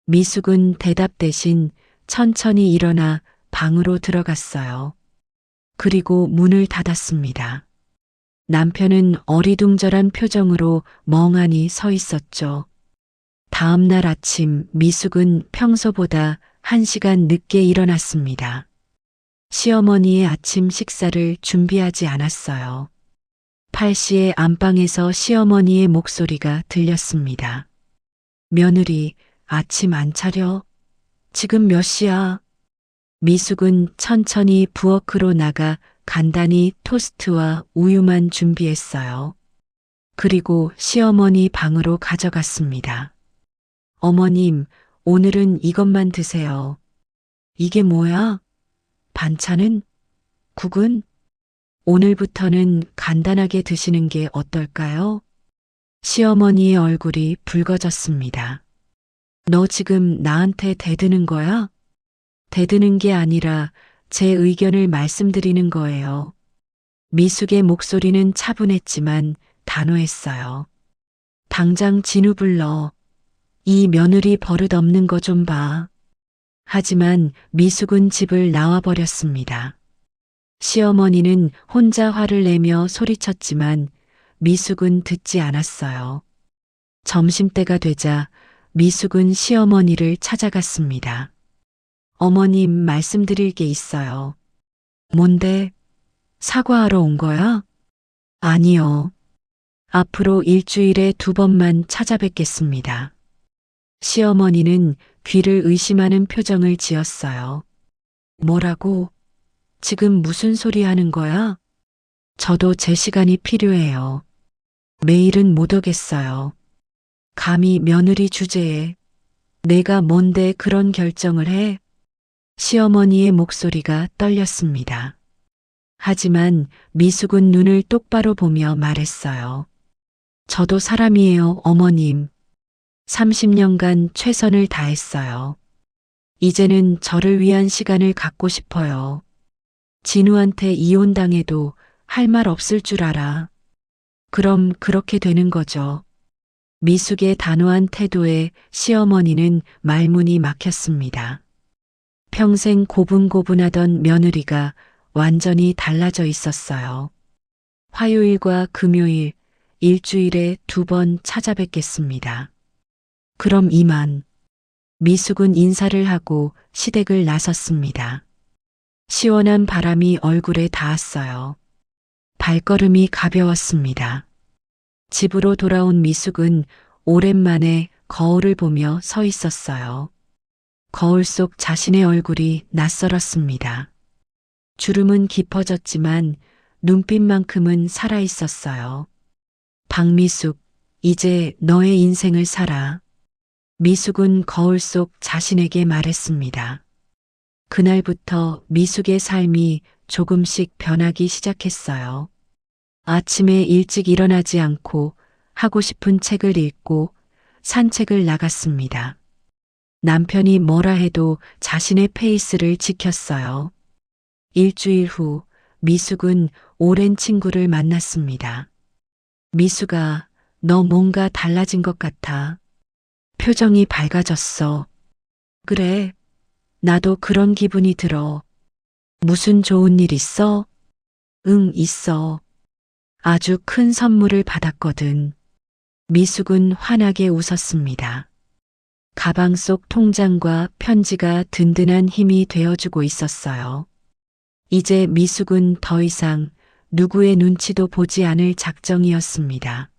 미숙은 대답 대신 천천히 일어나 방으로 들어갔어요. 그리고 문을 닫았습니다. 남편은 어리둥절한 표정으로 멍하니 서 있었죠. 다음 날 아침 미숙은 평소보다 1시간 늦게 일어났습니다. 시어머니의 아침 식사를 준비하지 않았어요. 8시에 안방에서 시어머니의 목소리가 들렸습니다. 며느리, 아침 안 차려? 지금 몇 시야? 미숙은 천천히 부엌으로 나가 간단히 토스트와 우유만 준비했어요. 그리고 시어머니 방으로 가져갔습니다. 어머님, 오늘은 이것만 드세요. 이게 뭐야? 반찬은? 국은? 오늘부터는 간단하게 드시는 게 어떨까요? 시어머니의 얼굴이 붉어졌습니다. 너 지금 나한테 대드는 거야? 대드는 게 아니라 제 의견을 말씀드리는 거예요. 미숙의 목소리는 차분했지만 단호했어요. 당장 진우 불러. 이 며느리 버릇 없는 거 좀 봐. 하지만 미숙은 집을 나와버렸습니다. 시어머니는 혼자 화를 내며 소리쳤지만 미숙은 듣지 않았어요. 점심때가 되자 미숙은 시어머니를 찾아갔습니다. 어머님, 말씀드릴 게 있어요. 뭔데? 사과하러 온 거야? 아니요. 앞으로 일주일에 2번만 찾아뵙겠습니다. 시어머니는 귀를 의심하는 표정을 지었어요. 뭐라고? 지금 무슨 소리 하는 거야? 저도 제 시간이 필요해요. 매일은 못 오겠어요. 감히 며느리 주제에 내가 뭔데 그런 결정을 해? 시어머니의 목소리가 떨렸습니다. 하지만 미숙은 눈을 똑바로 보며 말했어요. 저도 사람이에요, 어머님. 30년간 최선을 다했어요. 이제는 저를 위한 시간을 갖고 싶어요. 진우한테 이혼당해도 할 말 없을 줄 알아. 그럼 그렇게 되는 거죠. 미숙의 단호한 태도에 시어머니는 말문이 막혔습니다. 평생 고분고분하던 며느리가 완전히 달라져 있었어요. 화요일과 금요일, 일주일에 2번 찾아뵙겠습니다. 그럼 이만. 미숙은 인사를 하고 시댁을 나섰습니다. 시원한 바람이 얼굴에 닿았어요. 발걸음이 가벼웠습니다. 집으로 돌아온 미숙은 오랜만에 거울을 보며 서 있었어요. 거울 속 자신의 얼굴이 낯설었습니다. 주름은 깊어졌지만 눈빛만큼은 살아 있었어요. 박미숙, 이제 너의 인생을 살아. 미숙은 거울 속 자신에게 말했습니다. 그날부터 미숙의 삶이 조금씩 변하기 시작했어요. 아침에 일찍 일어나지 않고 하고 싶은 책을 읽고 산책을 나갔습니다. 남편이 뭐라 해도 자신의 페이스를 지켰어요. 일주일 후 미숙은 오랜 친구를 만났습니다. 미숙아, 너 뭔가 달라진 것 같아. 표정이 밝아졌어. 그래, 나도 그런 기분이 들어. 무슨 좋은 일 있어? 응, 있어. 아주 큰 선물을 받았거든. 미숙은 환하게 웃었습니다. 가방 속 통장과 편지가 든든한 힘이 되어주고 있었어요. 이제 미숙은 더 이상 누구의 눈치도 보지 않을 작정이었습니다.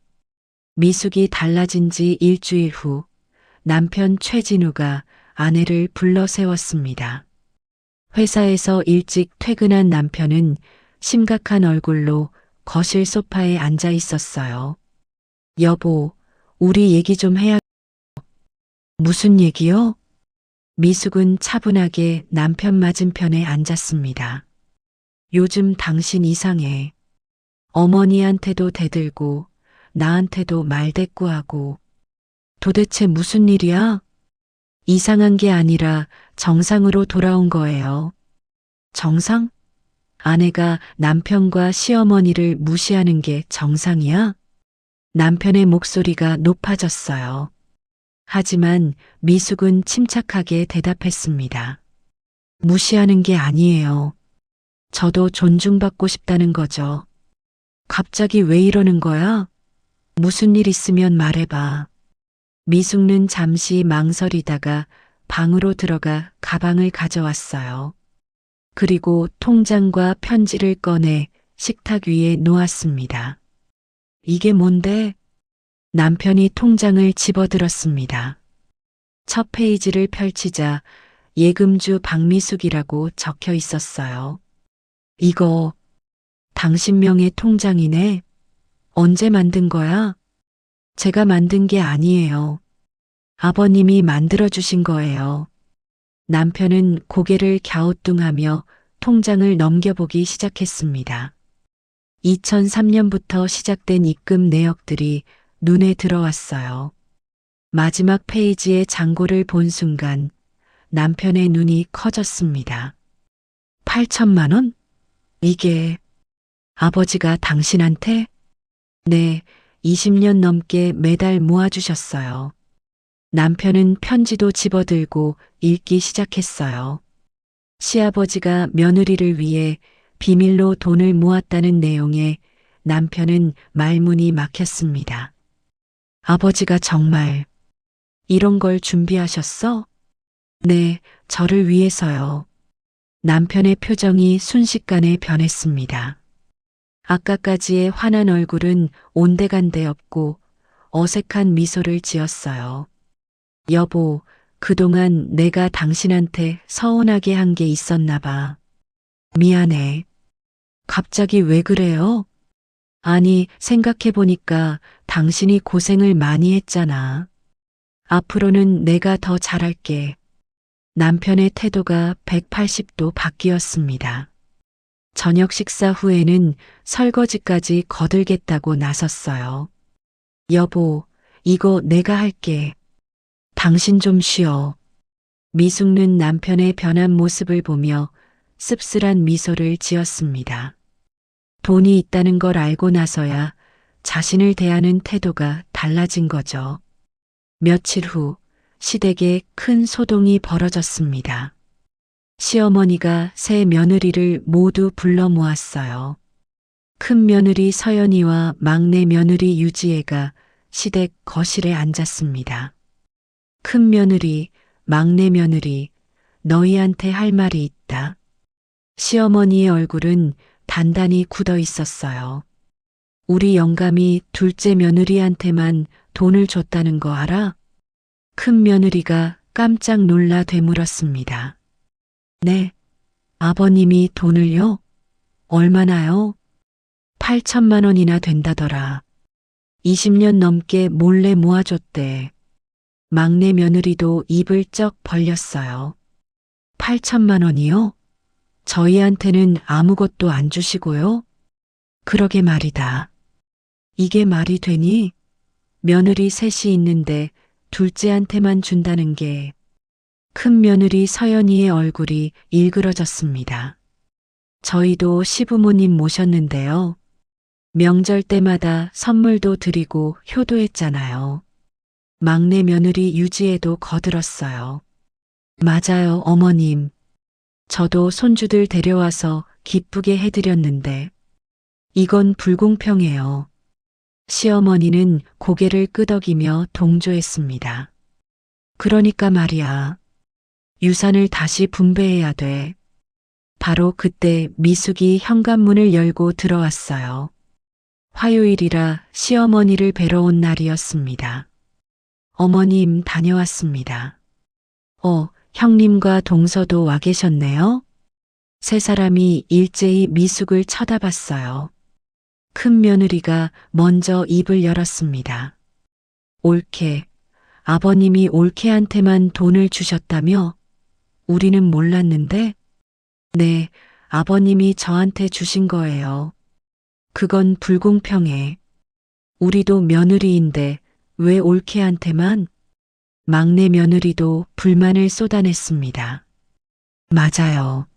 미숙이 달라진 지 일주일 후 남편 최진우가 아내를 불러 세웠습니다. 회사에서 일찍 퇴근한 남편은 심각한 얼굴로 거실 소파에 앉아 있었어요. 여보, 우리 얘기 좀 해야. 무슨 얘기요? 미숙은 차분하게 남편 맞은편에 앉았습니다. 요즘 당신 이상해. 어머니한테도 대들고 나한테도 말대꾸하고. 도대체 무슨 일이야? 이상한 게 아니라 정상으로 돌아온 거예요. 정상? 아내가 남편과 시어머니를 무시하는 게 정상이야? 남편의 목소리가 높아졌어요. 하지만 미숙은 침착하게 대답했습니다. 무시하는 게 아니에요. 저도 존중받고 싶다는 거죠. 갑자기 왜 이러는 거야? 무슨 일 있으면 말해봐. 미숙는 잠시 망설이다가 방으로 들어가 가방을 가져왔어요. 그리고 통장과 편지를 꺼내 식탁 위에 놓았습니다. 이게 뭔데? 남편이 통장을 집어들었습니다. 첫 페이지를 펼치자 예금주 박미숙이라고 적혀 있었어요. 이거 당신 명의 통장이네. 언제 만든 거야? 제가 만든 게 아니에요. 아버님이 만들어주신 거예요. 남편은 고개를 갸우뚱하며 통장을 넘겨보기 시작했습니다. 2003년부터 시작된 입금 내역들이 눈에 들어왔어요. 마지막 페이지의 잔고를 본 순간 남편의 눈이 커졌습니다. 8천만 원? 이게 아버지가 당신한테? 네, 20년 넘게 매달 모아주셨어요. 남편은 편지도 집어들고 읽기 시작했어요. 시아버지가 며느리를 위해 비밀로 돈을 모았다는 내용에 남편은 말문이 막혔습니다. 아버지가 정말 이런 걸 준비하셨어? 네, 저를 위해서요. 남편의 표정이 순식간에 변했습니다. 아까까지의 환한 얼굴은 온데간데 없고 어색한 미소를 지었어요. 여보, 그동안 내가 당신한테 서운하게 한 게 있었나 봐. 미안해. 갑자기 왜 그래요? 아니, 생각해보니까 당신이 고생을 많이 했잖아. 앞으로는 내가 더 잘할게. 남편의 태도가 180도 바뀌었습니다. 저녁 식사 후에는 설거지까지 거들겠다고 나섰어요. 여보, 이거 내가 할게. 당신 좀 쉬어. 미숙는 남편의 변한 모습을 보며 씁쓸한 미소를 지었습니다. 돈이 있다는 걸 알고 나서야 자신을 대하는 태도가 달라진 거죠. 며칠 후 시댁에 큰 소동이 벌어졌습니다. 시어머니가 새 며느리를 모두 불러 모았어요. 큰 며느리 서연이와 막내 며느리 유지혜가 시댁 거실에 앉았습니다. 큰 며느리, 막내 며느리, 너희한테 할 말이 있다. 시어머니의 얼굴은 단단히 굳어 있었어요. 우리 영감이 둘째 며느리한테만 돈을 줬다는 거 알아? 큰 며느리가 깜짝 놀라 되물었습니다. 네, 아버님이 돈을요? 얼마나요? 8천만 원이나 된다더라. 20년 넘게 몰래 모아줬대. 막내 며느리도 입을 쩍 벌렸어요. 8천만 원이요? 저희한테는 아무것도 안 주시고요? 그러게 말이다. 이게 말이 되니? 며느리 셋이 있는데 둘째한테만 준다는 게. 큰 며느리 서연이의 얼굴이 일그러졌습니다. 저희도 시부모님 모셨는데요. 명절 때마다 선물도 드리고 효도했잖아요. 막내 며느리 유지에도 거들었어요. 맞아요, 어머님. 저도 손주들 데려와서 기쁘게 해드렸는데 이건 불공평해요. 시어머니는 고개를 끄덕이며 동조했습니다. 그러니까 말이야. 유산을 다시 분배해야 돼. 바로 그때 미숙이 현관문을 열고 들어왔어요. 화요일이라 시어머니를 뵈러 온 날이었습니다. 어머님 다녀왔습니다. 형님과 동서도 와 계셨네요. 세 사람이 일제히 미숙을 쳐다봤어요. 큰 며느리가 먼저 입을 열었습니다. 올케, 아버님이 올케한테만 돈을 주셨다며? 우리는 몰랐는데? 네, 아버님이 저한테 주신 거예요. 그건 불공평해. 우리도 며느리인데 왜 올케한테만? 막내 며느리도 불만을 쏟아냈습니다. 맞아요.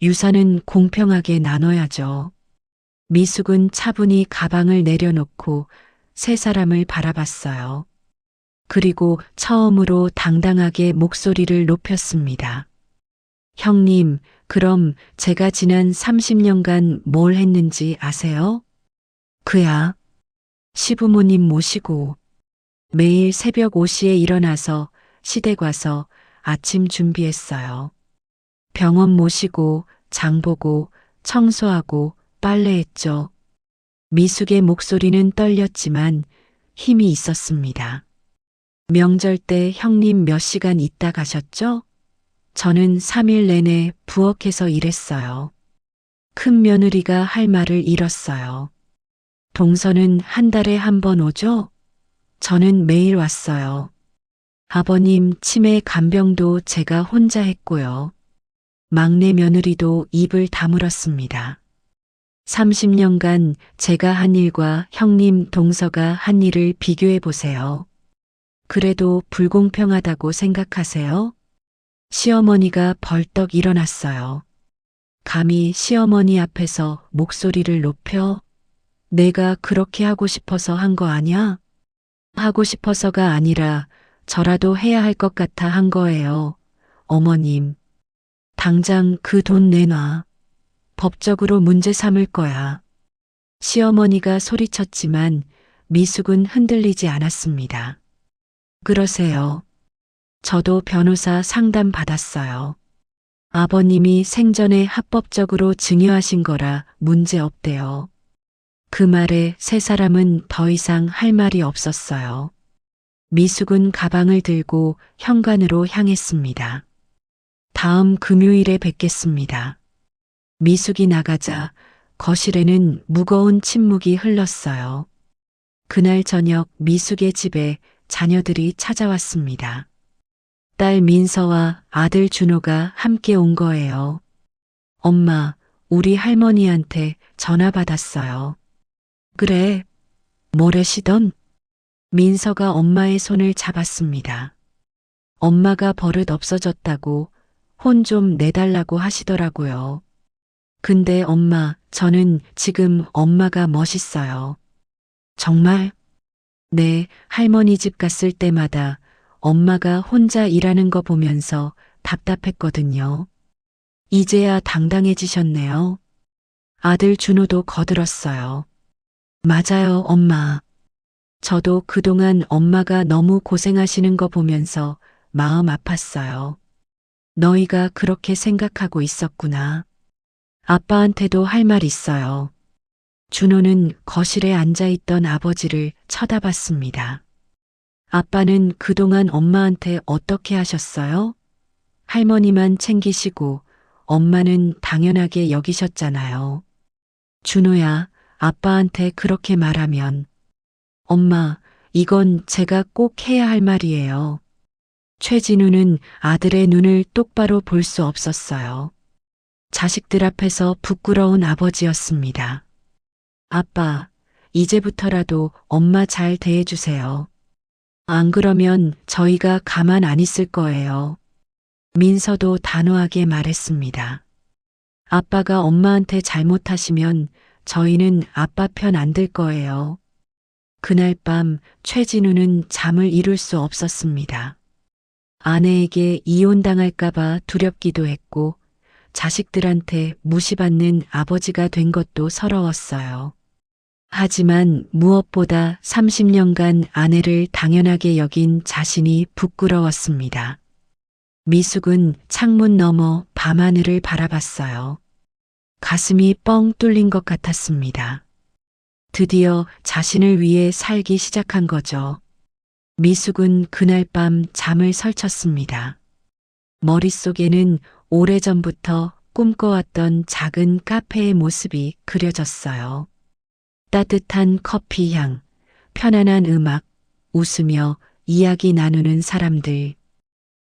유산은 공평하게 나눠야죠. 미숙은 차분히 가방을 내려놓고 세 사람을 바라봤어요. 그리고 처음으로 당당하게 목소리를 높였습니다. 형님, 그럼 제가 지난 30년간 뭘 했는지 아세요? 그야. 시부모님 모시고 매일 새벽 5시에 일어나서 시댁 와서 아침 준비했어요. 병원 모시고 장 보고 청소하고 빨래했죠. 미숙의 목소리는 떨렸지만 힘이 있었습니다. 명절 때 형님 몇 시간 있다 가셨죠? 저는 3일 내내 부엌에서 일했어요. 큰 며느리가 할 말을 잃었어요. 동서는 한 달에 한 번 오죠? 저는 매일 왔어요. 아버님 치매 간병도 제가 혼자 했고요. 막내 며느리도 입을 다물었습니다. 30년간 제가 한 일과 형님 동서가 한 일을 비교해 보세요. 그래도 불공평하다고 생각하세요? 시어머니가 벌떡 일어났어요. 감히 시어머니 앞에서 목소리를 높여? 내가 그렇게 하고 싶어서 한 거 아냐? 하고 싶어서가 아니라 저라도 해야 할 것 같아 한 거예요. 어머님, 당장 그 돈 내놔. 법적으로 문제 삼을 거야. 시어머니가 소리쳤지만 미숙은 흔들리지 않았습니다. 그러세요. 저도 변호사 상담 받았어요. 아버님이 생전에 합법적으로 증여하신 거라 문제 없대요. 그 말에 세 사람은 더 이상 할 말이 없었어요. 미숙은 가방을 들고 현관으로 향했습니다. 다음 금요일에 뵙겠습니다. 미숙이 나가자 거실에는 무거운 침묵이 흘렀어요. 그날 저녁 미숙의 집에 자녀들이 찾아왔습니다. 딸 민서와 아들 준호가 함께 온 거예요. 엄마, 우리 할머니한테 전화 받았어요. 그래, 뭐래시던? 민서가 엄마의 손을 잡았습니다. 엄마가 버릇 없어졌다고 혼 좀 내달라고 하시더라고요. 근데 엄마, 저는 지금 엄마가 멋있어요. 정말? 네, 할머니 집 갔을 때마다 엄마가 혼자 일하는 거 보면서 답답했거든요. 이제야 당당해지셨네요. 아들 준호도 거들었어요. 맞아요, 엄마. 저도 그동안 엄마가 너무 고생하시는 거 보면서 마음 아팠어요. 너희가 그렇게 생각하고 있었구나. 아빠한테도 할 말 있어요. 준호는 거실에 앉아 있던 아버지를 쳐다봤습니다. 아빠는 그동안 엄마한테 어떻게 하셨어요? 할머니만 챙기시고 엄마는 당연하게 여기셨잖아요. 준호야, 아빠한테 그렇게 말하면. 엄마, 이건 제가 꼭 해야 할 말이에요. 최진우는 아들의 눈을 똑바로 볼 수 없었어요. 자식들 앞에서 부끄러운 아버지였습니다. 아빠, 이제부터라도 엄마 잘 대해주세요. 안 그러면 저희가 가만 안 있을 거예요. 민서도 단호하게 말했습니다. 아빠가 엄마한테 잘못하시면 저희는 아빠 편 안 들 거예요. 그날 밤 최진우는 잠을 이룰 수 없었습니다. 아내에게 이혼당할까봐 두렵기도 했고 자식들한테 무시받는 아버지가 된 것도 서러웠어요. 하지만 무엇보다 30년간 아내를 당연하게 여긴 자신이 부끄러웠습니다. 미숙은 창문 너머 밤하늘을 바라봤어요. 가슴이 뻥 뚫린 것 같았습니다. 드디어 자신을 위해 살기 시작한 거죠. 미숙은 그날 밤 잠을 설쳤습니다. 머릿속에는 오래전부터 꿈꿔왔던 작은 카페의 모습이 그려졌어요. 따뜻한 커피 향, 편안한 음악, 웃으며 이야기 나누는 사람들.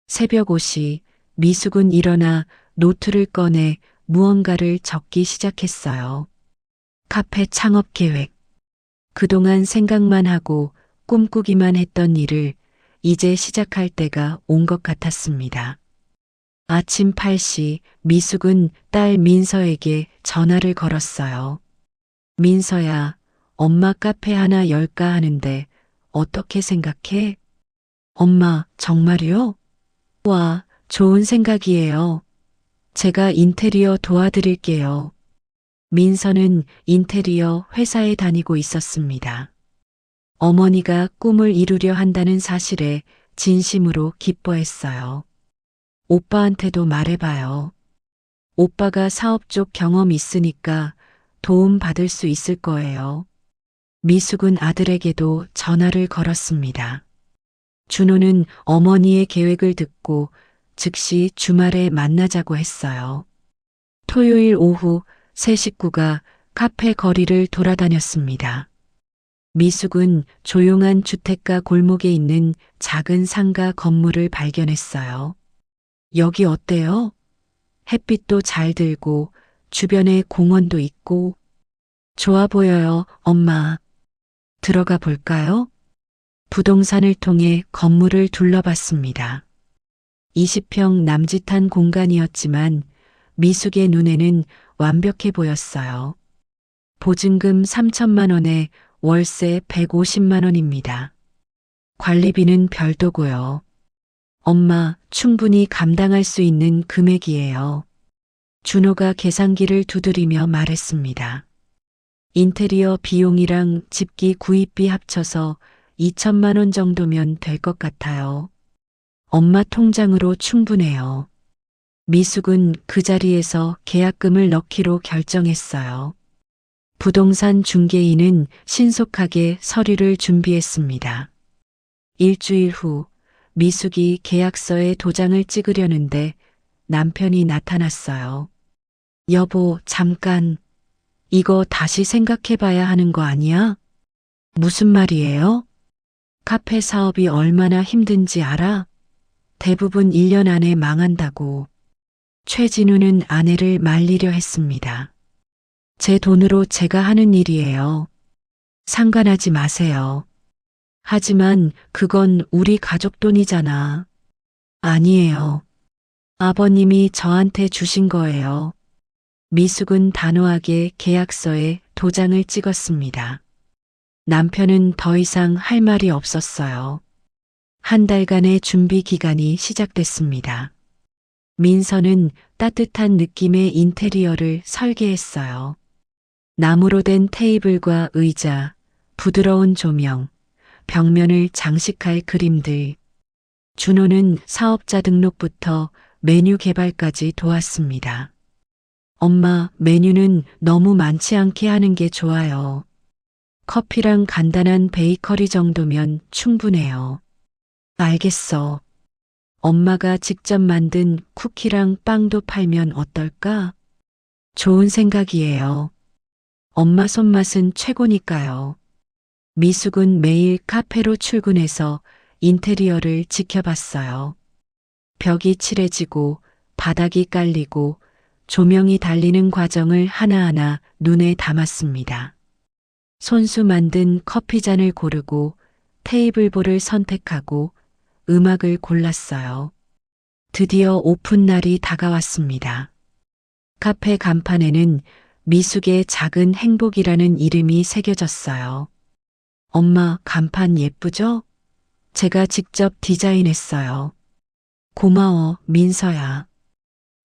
새벽 5시 미숙은 일어나 노트를 꺼내 무언가를 적기 시작했어요. 카페 창업 계획. 그동안 생각만 하고 꿈꾸기만 했던 일을 이제 시작할 때가 온 것 같았습니다. 아침 8시 미숙은 딸 민서에게 전화를 걸었어요. 민서야, 엄마 카페 하나 열까 하는데 어떻게 생각해? 엄마, 정말요? 와, 좋은 생각이에요. 제가 인테리어 도와드릴게요. 민서는 인테리어 회사에 다니고 있었습니다. 어머니가 꿈을 이루려 한다는 사실에 진심으로 기뻐했어요. 오빠한테도 말해봐요. 오빠가 사업 쪽 경험 있으니까 도움 받을 수 있을 거예요. 미숙은 아들에게도 전화를 걸었습니다. 준호는 어머니의 계획을 듣고 즉시 주말에 만나자고 했어요. 토요일 오후 세 식구가 카페 거리를 돌아다녔습니다. 미숙은 조용한 주택가 골목에 있는 작은 상가 건물을 발견했어요. 여기 어때요? 햇빛도 잘 들고 주변에 공원도 있고 좋아 보여요, 엄마. 들어가 볼까요? 부동산을 통해 건물을 둘러봤습니다. 20평 남짓한 공간이었지만 미숙의 눈에는 완벽해 보였어요. 보증금 3천만 원에 월세 150만 원입니다. 관리비는 별도고요. 엄마, 충분히 감당할 수 있는 금액이에요. 준호가 계산기를 두드리며 말했습니다. 인테리어 비용이랑 집기 구입비 합쳐서 2천만 원 정도면 될 것 같아요. 엄마 통장으로 충분해요. 미숙은 그 자리에서 계약금을 넣기로 결정했어요. 부동산 중개인은 신속하게 서류를 준비했습니다. 일주일 후 미숙이 계약서에 도장을 찍으려는데 남편이 나타났어요. 여보, 잠깐. 이거 다시 생각해봐야 하는 거 아니야? 무슨 말이에요? 카페 사업이 얼마나 힘든지 알아? 대부분 1년 안에 망한다고. 최진우는 아내를 말리려 했습니다. 제 돈으로 제가 하는 일이에요. 상관하지 마세요. 하지만 그건 우리 가족 돈이잖아. 아니에요. 아버님이 저한테 주신 거예요. 미숙은 단호하게 계약서에 도장을 찍었습니다. 남편은 더 이상 할 말이 없었어요. 한 달간의 준비 기간이 시작됐습니다. 민서는 따뜻한 느낌의 인테리어를 설계했어요. 나무로 된 테이블과 의자, 부드러운 조명, 벽면을 장식할 그림들. 준호는 사업자 등록부터 메뉴 개발까지 도왔습니다. 엄마, 메뉴는 너무 많지 않게 하는 게 좋아요. 커피랑 간단한 베이커리 정도면 충분해요. 알겠어. 엄마가 직접 만든 쿠키랑 빵도 팔면 어떨까? 좋은 생각이에요. 엄마 손맛은 최고니까요. 미숙은 매일 카페로 출근해서 인테리어를 지켜봤어요. 벽이 칠해지고 바닥이 깔리고 조명이 달리는 과정을 하나하나 눈에 담았습니다. 손수 만든 커피잔을 고르고 테이블볼을 선택하고 음악을 골랐어요. 드디어 오픈 날이 다가왔습니다. 카페 간판에는 미숙의 작은 행복이라는 이름이 새겨졌어요. 엄마, 간판 예쁘죠? 제가 직접 디자인했어요. 고마워, 민서야.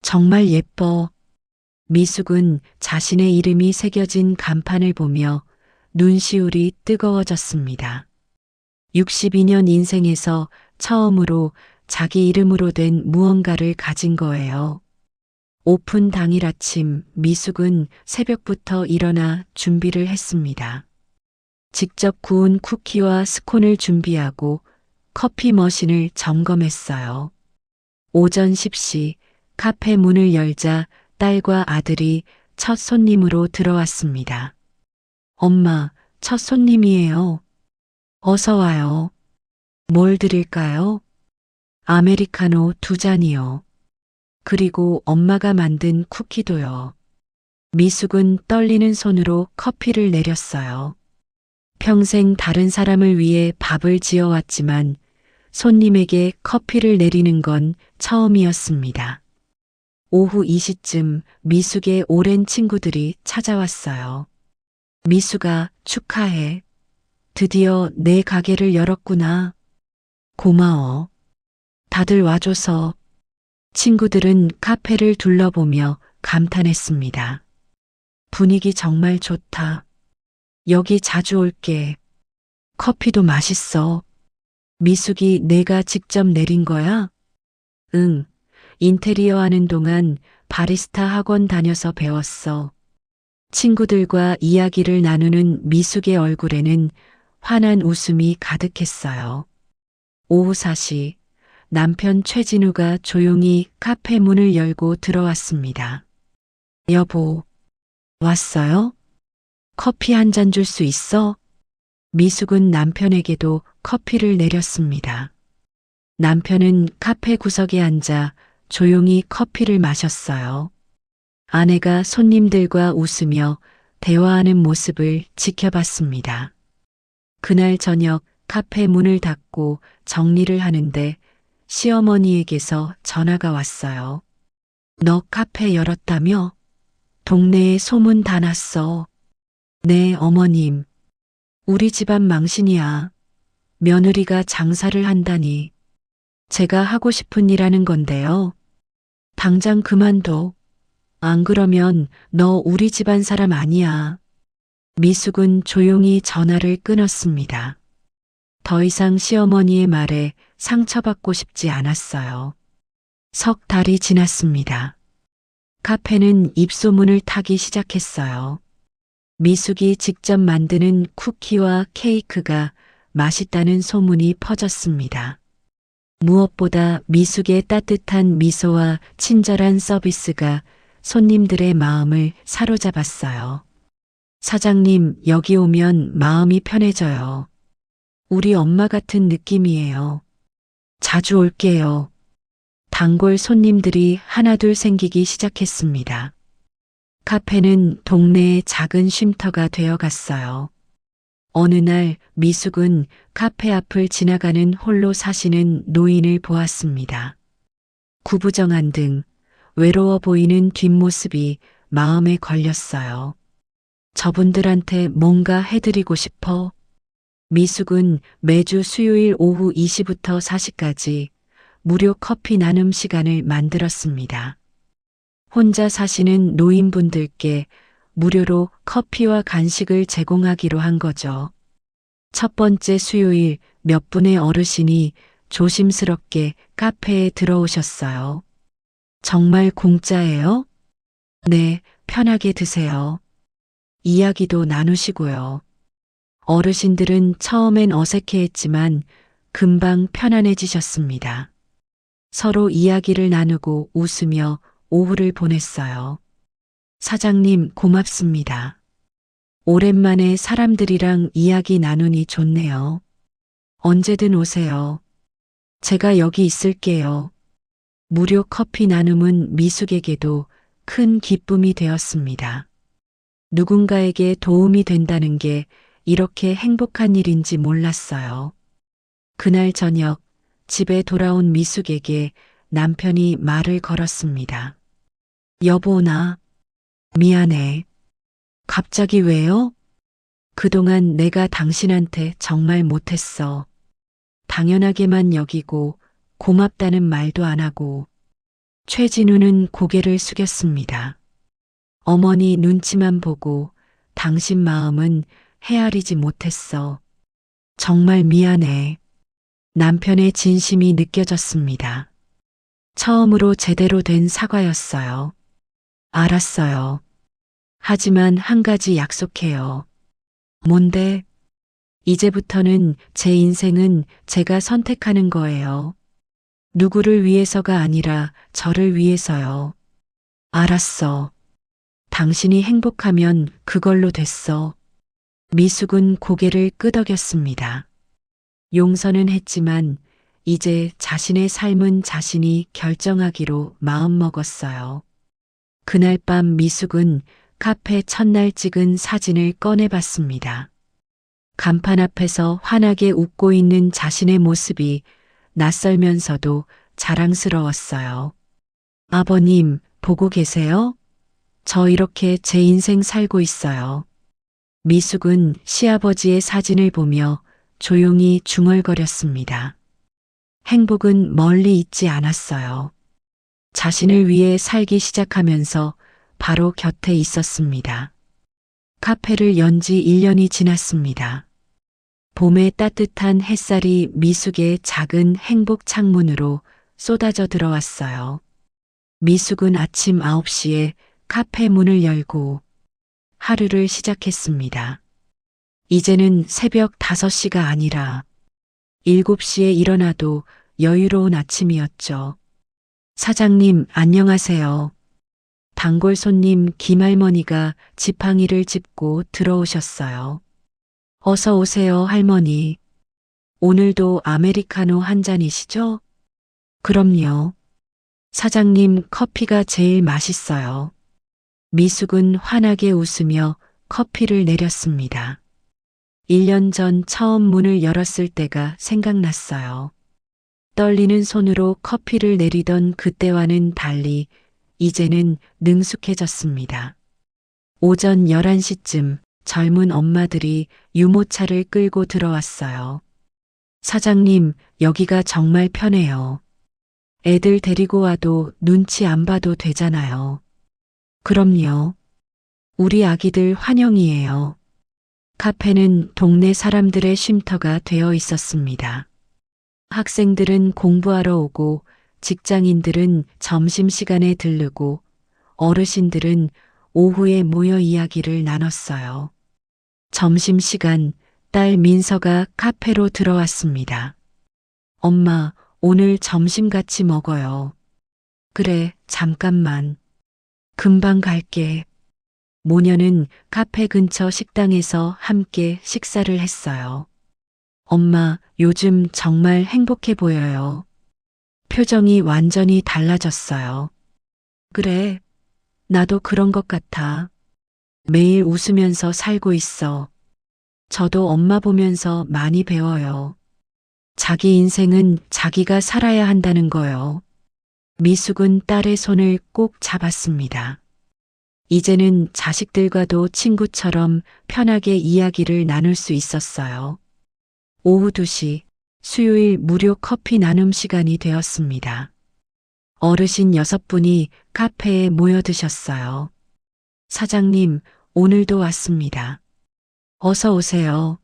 정말 예뻐. 미숙은 자신의 이름이 새겨진 간판을 보며 눈시울이 뜨거워졌습니다. 62년 인생에서 처음으로 자기 이름으로 된 무언가를 가진 거예요. 오픈 당일 아침 미숙은 새벽부터 일어나 준비를 했습니다. 직접 구운 쿠키와 스콘을 준비하고 커피 머신을 점검했어요. 오전 10시 카페 문을 열자 딸과 아들이 첫 손님으로 들어왔습니다. 엄마, 첫 손님이에요. 어서 와요. 뭘 드릴까요? 아메리카노 2잔이요. 그리고 엄마가 만든 쿠키도요. 미숙은 떨리는 손으로 커피를 내렸어요. 평생 다른 사람을 위해 밥을 지어왔지만 손님에게 커피를 내리는 건 처음이었습니다. 오후 2시쯤 미숙의 오랜 친구들이 찾아왔어요. 미숙아, 축하해. 드디어 내 가게를 열었구나. 고마워. 다들 와줘서. 친구들은 카페를 둘러보며 감탄했습니다. 분위기 정말 좋다. 여기 자주 올게. 커피도 맛있어. 미숙이 내가 직접 내린 거야? 응. 인테리어 하는 동안 바리스타 학원 다녀서 배웠어. 친구들과 이야기를 나누는 미숙의 얼굴에는 환한 웃음이 가득했어요. 오후 4시 남편 최진우가 조용히 카페 문을 열고 들어왔습니다. 여보, 왔어요? 커피 한 잔 줄 수 있어? 미숙은 남편에게도 커피를 내렸습니다. 남편은 카페 구석에 앉아 조용히 커피를 마셨어요. 아내가 손님들과 웃으며 대화하는 모습을 지켜봤습니다. 그날 저녁 카페 문을 닫고 정리를 하는데 시어머니에게서 전화가 왔어요. 너 카페 열었다며? 동네에 소문 다 났어. 네, 어머님. 우리 집안 망신이야. 며느리가 장사를 한다니. 제가 하고 싶은 일 하는 건데요. 당장 그만둬. 안 그러면 너 우리 집안 사람 아니야. 미숙은 조용히 전화를 끊었습니다. 더 이상 시어머니의 말에 상처받고 싶지 않았어요. 석 달이 지났습니다. 카페는 입소문을 타기 시작했어요. 미숙이 직접 만드는 쿠키와 케이크가 맛있다는 소문이 퍼졌습니다. 무엇보다 미숙의 따뜻한 미소와 친절한 서비스가 손님들의 마음을 사로잡았어요. 사장님, 여기 오면 마음이 편해져요. 우리 엄마 같은 느낌이에요. 자주 올게요. 단골 손님들이 하나둘 생기기 시작했습니다. 카페는 동네의 작은 쉼터가 되어갔어요. 어느 날 미숙은 카페 앞을 지나가는 홀로 사시는 노인을 보았습니다. 구부정한 등 외로워 보이는 뒷모습이 마음에 걸렸어요. 저분들한테 뭔가 해드리고 싶어. 미숙은 매주 수요일 오후 2시부터 4시까지 무료 커피 나눔 시간을 만들었습니다. 혼자 사시는 노인분들께 무료로 커피와 간식을 제공하기로 한 거죠. 첫 번째 수요일 몇 분의 어르신이 조심스럽게 카페에 들어오셨어요. 정말 공짜예요? 네, 편하게 드세요. 이야기도 나누시고요. 어르신들은 처음엔 어색해했지만 금방 편안해지셨습니다. 서로 이야기를 나누고 웃으며 오후를 보냈어요. 사장님, 고맙습니다. 오랜만에 사람들이랑 이야기 나누니 좋네요. 언제든 오세요. 제가 여기 있을게요. 무료 커피 나눔은 미숙에게도 큰 기쁨이 되었습니다. 누군가에게 도움이 된다는 게 이렇게 행복한 일인지 몰랐어요. 그날 저녁 집에 돌아온 미숙에게 남편이 말을 걸었습니다. 여보, 나 미안해. 갑자기 왜요? 그동안 내가 당신한테 정말 못했어. 당연하게만 여기고 고맙다는 말도 안 하고. 최진우는 고개를 숙였습니다. 어머니 눈치만 보고 당신 마음은 헤아리지 못했어. 정말 미안해. 남편의 진심이 느껴졌습니다. 처음으로 제대로 된 사과였어요. 알았어요. 하지만 한 가지 약속해요. 뭔데? 이제부터는 제 인생은 제가 선택하는 거예요. 누구를 위해서가 아니라 저를 위해서요. 알았어. 당신이 행복하면 그걸로 됐어. 미숙은 고개를 끄덕였습니다. 용서는 했지만 이제 자신의 삶은 자신이 결정하기로 마음먹었어요. 그날 밤 미숙은 카페 첫날 찍은 사진을 꺼내봤습니다. 간판 앞에서 환하게 웃고 있는 자신의 모습이 낯설면서도 자랑스러웠어요. 아버님, 보고 계세요? 저 이렇게 제 인생 살고 있어요. 미숙은 시아버지의 사진을 보며 조용히 중얼거렸습니다. 행복은 멀리 있지 않았어요. 자신을 위해 살기 시작하면서 바로 곁에 있었습니다. 카페를 연 지 1년이 지났습니다. 봄의 따뜻한 햇살이 미숙의 작은 행복 창문으로 쏟아져 들어왔어요. 미숙은 아침 9시에 카페 문을 열고 하루를 시작했습니다. 이제는 새벽 5시가 아니라 7시에 일어나도 여유로운 아침이었죠. 사장님, 안녕하세요. 단골 손님 김할머니가 지팡이를 짚고 들어오셨어요. 어서 오세요, 할머니. 오늘도 아메리카노 한 잔이시죠? 그럼요. 사장님, 커피가 제일 맛있어요. 미숙은 환하게 웃으며 커피를 내렸습니다. 1년 전 처음 문을 열었을 때가 생각났어요. 떨리는 손으로 커피를 내리던 그때와는 달리 이제는 능숙해졌습니다. 오전 11시쯤 젊은 엄마들이 유모차를 끌고 들어왔어요. 사장님, 여기가 정말 편해요. 애들 데리고 와도 눈치 안 봐도 되잖아요. 그럼요. 우리 아기들 환영이에요. 카페는 동네 사람들의 쉼터가 되어 있었습니다. 학생들은 공부하러 오고 직장인들은 점심시간에 들르고 어르신들은 오후에 모여 이야기를 나눴어요. 점심시간 딸 민서가 카페로 들어왔습니다. 엄마, 오늘 점심 같이 먹어요. 그래, 잠깐만. 금방 갈게. 모녀는 카페 근처 식당에서 함께 식사를 했어요. 엄마, 요즘 정말 행복해 보여요. 표정이 완전히 달라졌어요. 그래, 나도 그런 것 같아. 매일 웃으면서 살고 있어. 저도 엄마 보면서 많이 배워요. 자기 인생은 자기가 살아야 한다는 거요. 미숙은 딸의 손을 꼭 잡았습니다. 이제는 자식들과도 친구처럼 편하게 이야기를 나눌 수 있었어요. 오후 2시, 수요일 무료 커피 나눔 시간이 되었습니다. 어르신 6분이 카페에 모여드셨어요. 사장님, 오늘도 왔습니다. 어서 오세요.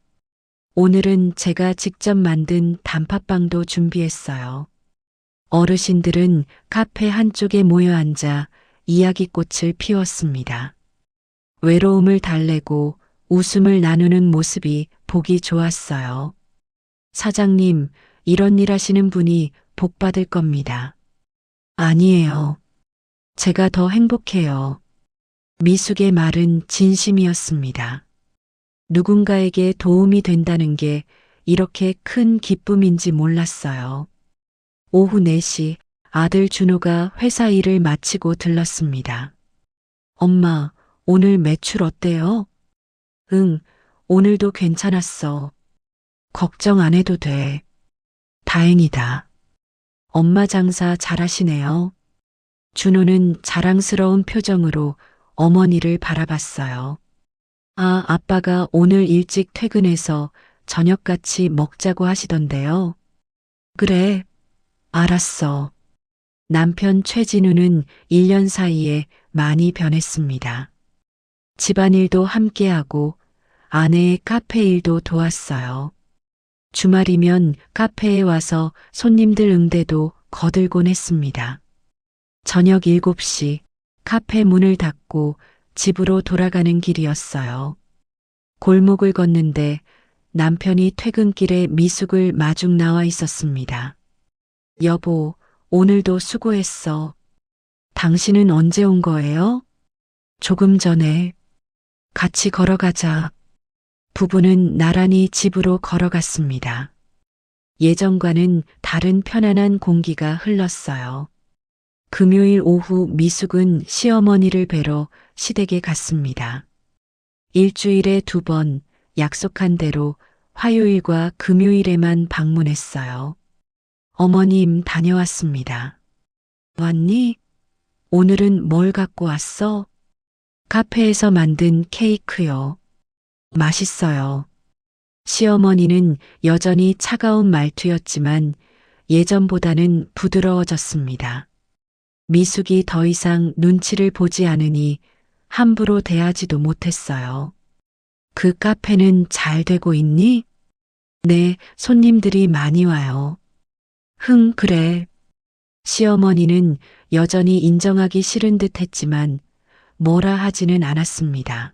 오늘은 제가 직접 만든 단팥빵도 준비했어요. 어르신들은 카페 한쪽에 모여 앉아 이야기꽃을 피웠습니다. 외로움을 달래고 웃음을 나누는 모습이 보기 좋았어요. 사장님, 이런 일 하시는 분이 복 받을 겁니다. 아니에요. 제가 더 행복해요. 미숙의 말은 진심이었습니다. 누군가에게 도움이 된다는 게 이렇게 큰 기쁨인지 몰랐어요. 오후 4시 아들 준호가 회사 일을 마치고 들렀습니다. 엄마, 오늘 매출 어때요? 응, 오늘도 괜찮았어. 걱정 안 해도 돼. 다행이다. 엄마 장사 잘하시네요. 준호는 자랑스러운 표정으로 어머니를 바라봤어요. 아, 아빠가 오늘 일찍 퇴근해서 저녁 같이 먹자고 하시던데요. 그래, 알았어. 남편 최진우는 1년 사이에 많이 변했습니다. 집안일도 함께하고 아내의 카페 일도 도왔어요. 주말이면 카페에 와서 손님들 응대도 거들곤 했습니다. 저녁 7시 카페 문을 닫고 집으로 돌아가는 길이었어요. 골목을 걷는데 남편이 퇴근길에 미숙을 마중 나와 있었습니다. 여보, 오늘도 수고했어. 당신은 언제 온 거예요? 조금 전에. 같이 걸어가자. 부부는 나란히 집으로 걸어갔습니다. 예전과는 다른 편안한 공기가 흘렀어요. 금요일 오후 미숙은 시어머니를 뵈러 시댁에 갔습니다. 일주일에 2번 약속한 대로 화요일과 금요일에만 방문했어요. 어머님 다녀왔습니다. 왔니? 오늘은 뭘 갖고 왔어? 카페에서 만든 케이크요. 맛있어요. 시어머니는 여전히 차가운 말투였지만 예전보다는 부드러워졌습니다. 미숙이 더 이상 눈치를 보지 않으니 함부로 대하지도 못했어요. 그 카페는 잘 되고 있니? 네, 손님들이 많이 와요. 그래. 시어머니는 여전히 인정하기 싫은 듯 했지만 뭐라 하지는 않았습니다.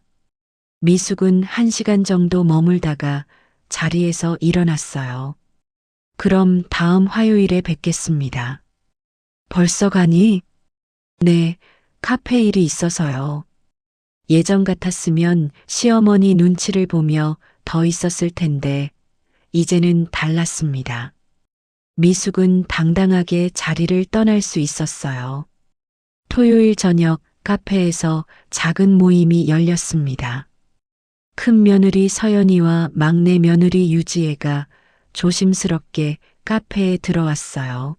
미숙은 1시간 정도 머물다가 자리에서 일어났어요. 그럼 다음 화요일에 뵙겠습니다. 벌써 가니? 네, 카페 일이 있어서요. 예전 같았으면 시어머니 눈치를 보며 더 있었을 텐데 이제는 달랐습니다. 미숙은 당당하게 자리를 떠날 수 있었어요. 토요일 저녁 카페에서 작은 모임이 열렸습니다. 큰 며느리 서연이와 막내 며느리 유지애가 조심스럽게 카페에 들어왔어요.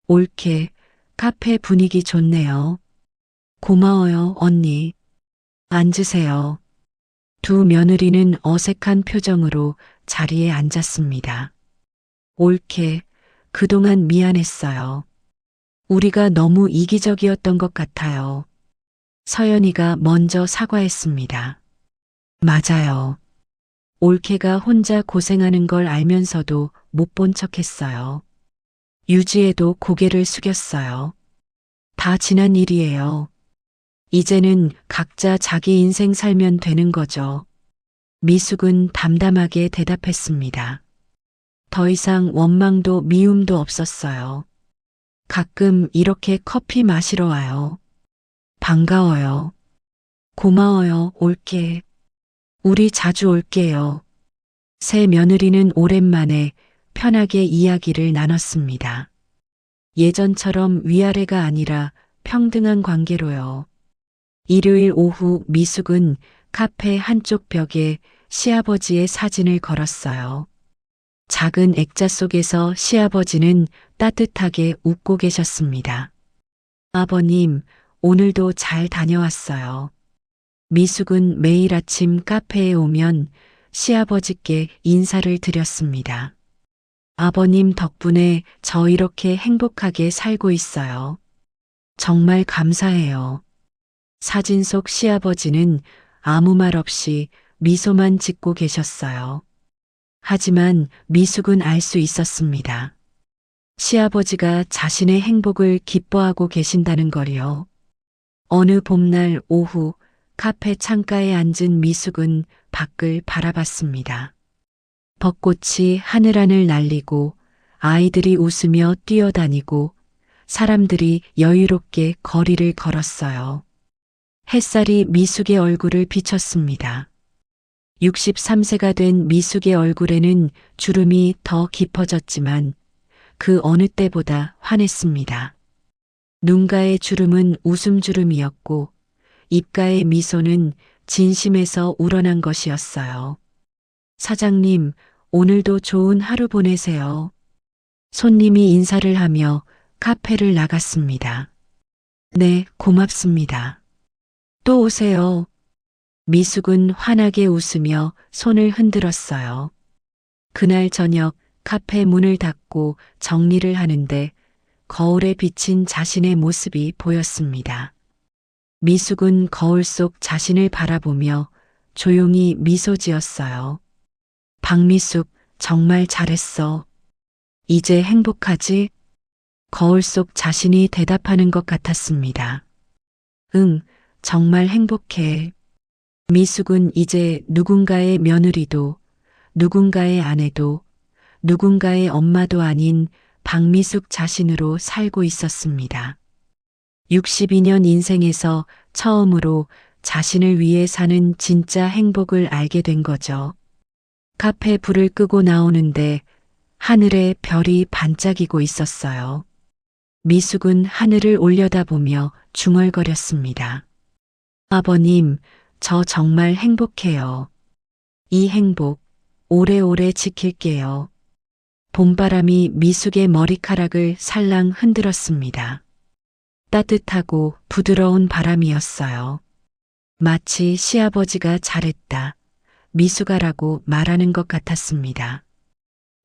옳게, 카페 분위기 좋네요. 고마워요, 언니. 앉으세요. 두 며느리는 어색한 표정으로 자리에 앉았습니다. 옳게, 그동안 미안했어요. 우리가 너무 이기적이었던 것 같아요. 서연이가 먼저 사과했습니다. 맞아요. 옳게가 혼자 고생하는 걸 알면서도 못 본 척했어요. 유지에도 고개를 숙였어요. 다 지난 일이에요. 이제는 각자 자기 인생 살면 되는 거죠. 미숙은 담담하게 대답했습니다. 더 이상 원망도 미움도 없었어요. 가끔 이렇게 커피 마시러 와요. 반가워요. 고마워요, 옳게. 우리 자주 올게요. 새 며느리는 오랜만에 편하게 이야기를 나눴습니다. 예전처럼 위아래가 아니라 평등한 관계로요. 일요일 오후 미숙은 카페 한쪽 벽에 시아버지의 사진을 걸었어요. 작은 액자 속에서 시아버지는 따뜻하게 웃고 계셨습니다. 아버님, 오늘도 잘 다녀왔어요. 미숙은 매일 아침 카페에 오면 시아버지께 인사를 드렸습니다. 아버님 덕분에 저 이렇게 행복하게 살고 있어요. 정말 감사해요. 사진 속 시아버지는 아무 말 없이 미소만 짓고 계셨어요. 하지만 미숙은 알 수 있었습니다. 시아버지가 자신의 행복을 기뻐하고 계신다는 걸요. 어느 봄날 오후 카페 창가에 앉은 미숙은 밖을 바라봤습니다. 벚꽃이 하늘하늘 날리고 아이들이 웃으며 뛰어다니고 사람들이 여유롭게 거리를 걸었어요. 햇살이 미숙의 얼굴을 비췄습니다. 63세가 된 미숙의 얼굴에는 주름이 더 깊어졌지만 그 어느 때보다 환했습니다. 눈가의 주름은 웃음주름이었고 입가의 미소는 진심에서 우러난 것이었어요. 사장님, 오늘도 좋은 하루 보내세요. 손님이 인사를 하며 카페를 나갔습니다. 네, 고맙습니다. 또 오세요. 미숙은 환하게 웃으며 손을 흔들었어요. 그날 저녁 카페 문을 닫고 정리를 하는데 거울에 비친 자신의 모습이 보였습니다. 미숙은 거울 속 자신을 바라보며 조용히 미소 지었어요. 박미숙, 정말 잘했어. 이제 행복하지? 거울 속 자신이 대답하는 것 같았습니다. 응, 정말 행복해. 미숙은 이제 누군가의 며느리도, 누군가의 아내도, 누군가의 엄마도 아닌 박미숙 자신으로 살고 있었습니다. 62년 인생에서 처음으로 자신을 위해 사는 진짜 행복을 알게 된 거죠. 카페 불을 끄고 나오는데 하늘에 별이 반짝이고 있었어요. 미숙은 하늘을 올려다보며 중얼거렸습니다. 아버님, 저 정말 행복해요. 이 행복 오래오래 지킬게요. 봄바람이 미숙의 머리카락을 살랑 흔들었습니다. 따뜻하고 부드러운 바람이었어요. 마치 시아버지가 잘했다, 미숙아라고 말하는 것 같았습니다.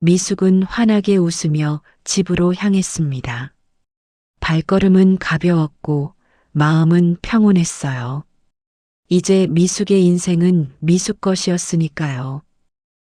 미숙은 환하게 웃으며 집으로 향했습니다. 발걸음은 가벼웠고 마음은 평온했어요. 이제 미숙의 인생은 미숙 것이었으니까요.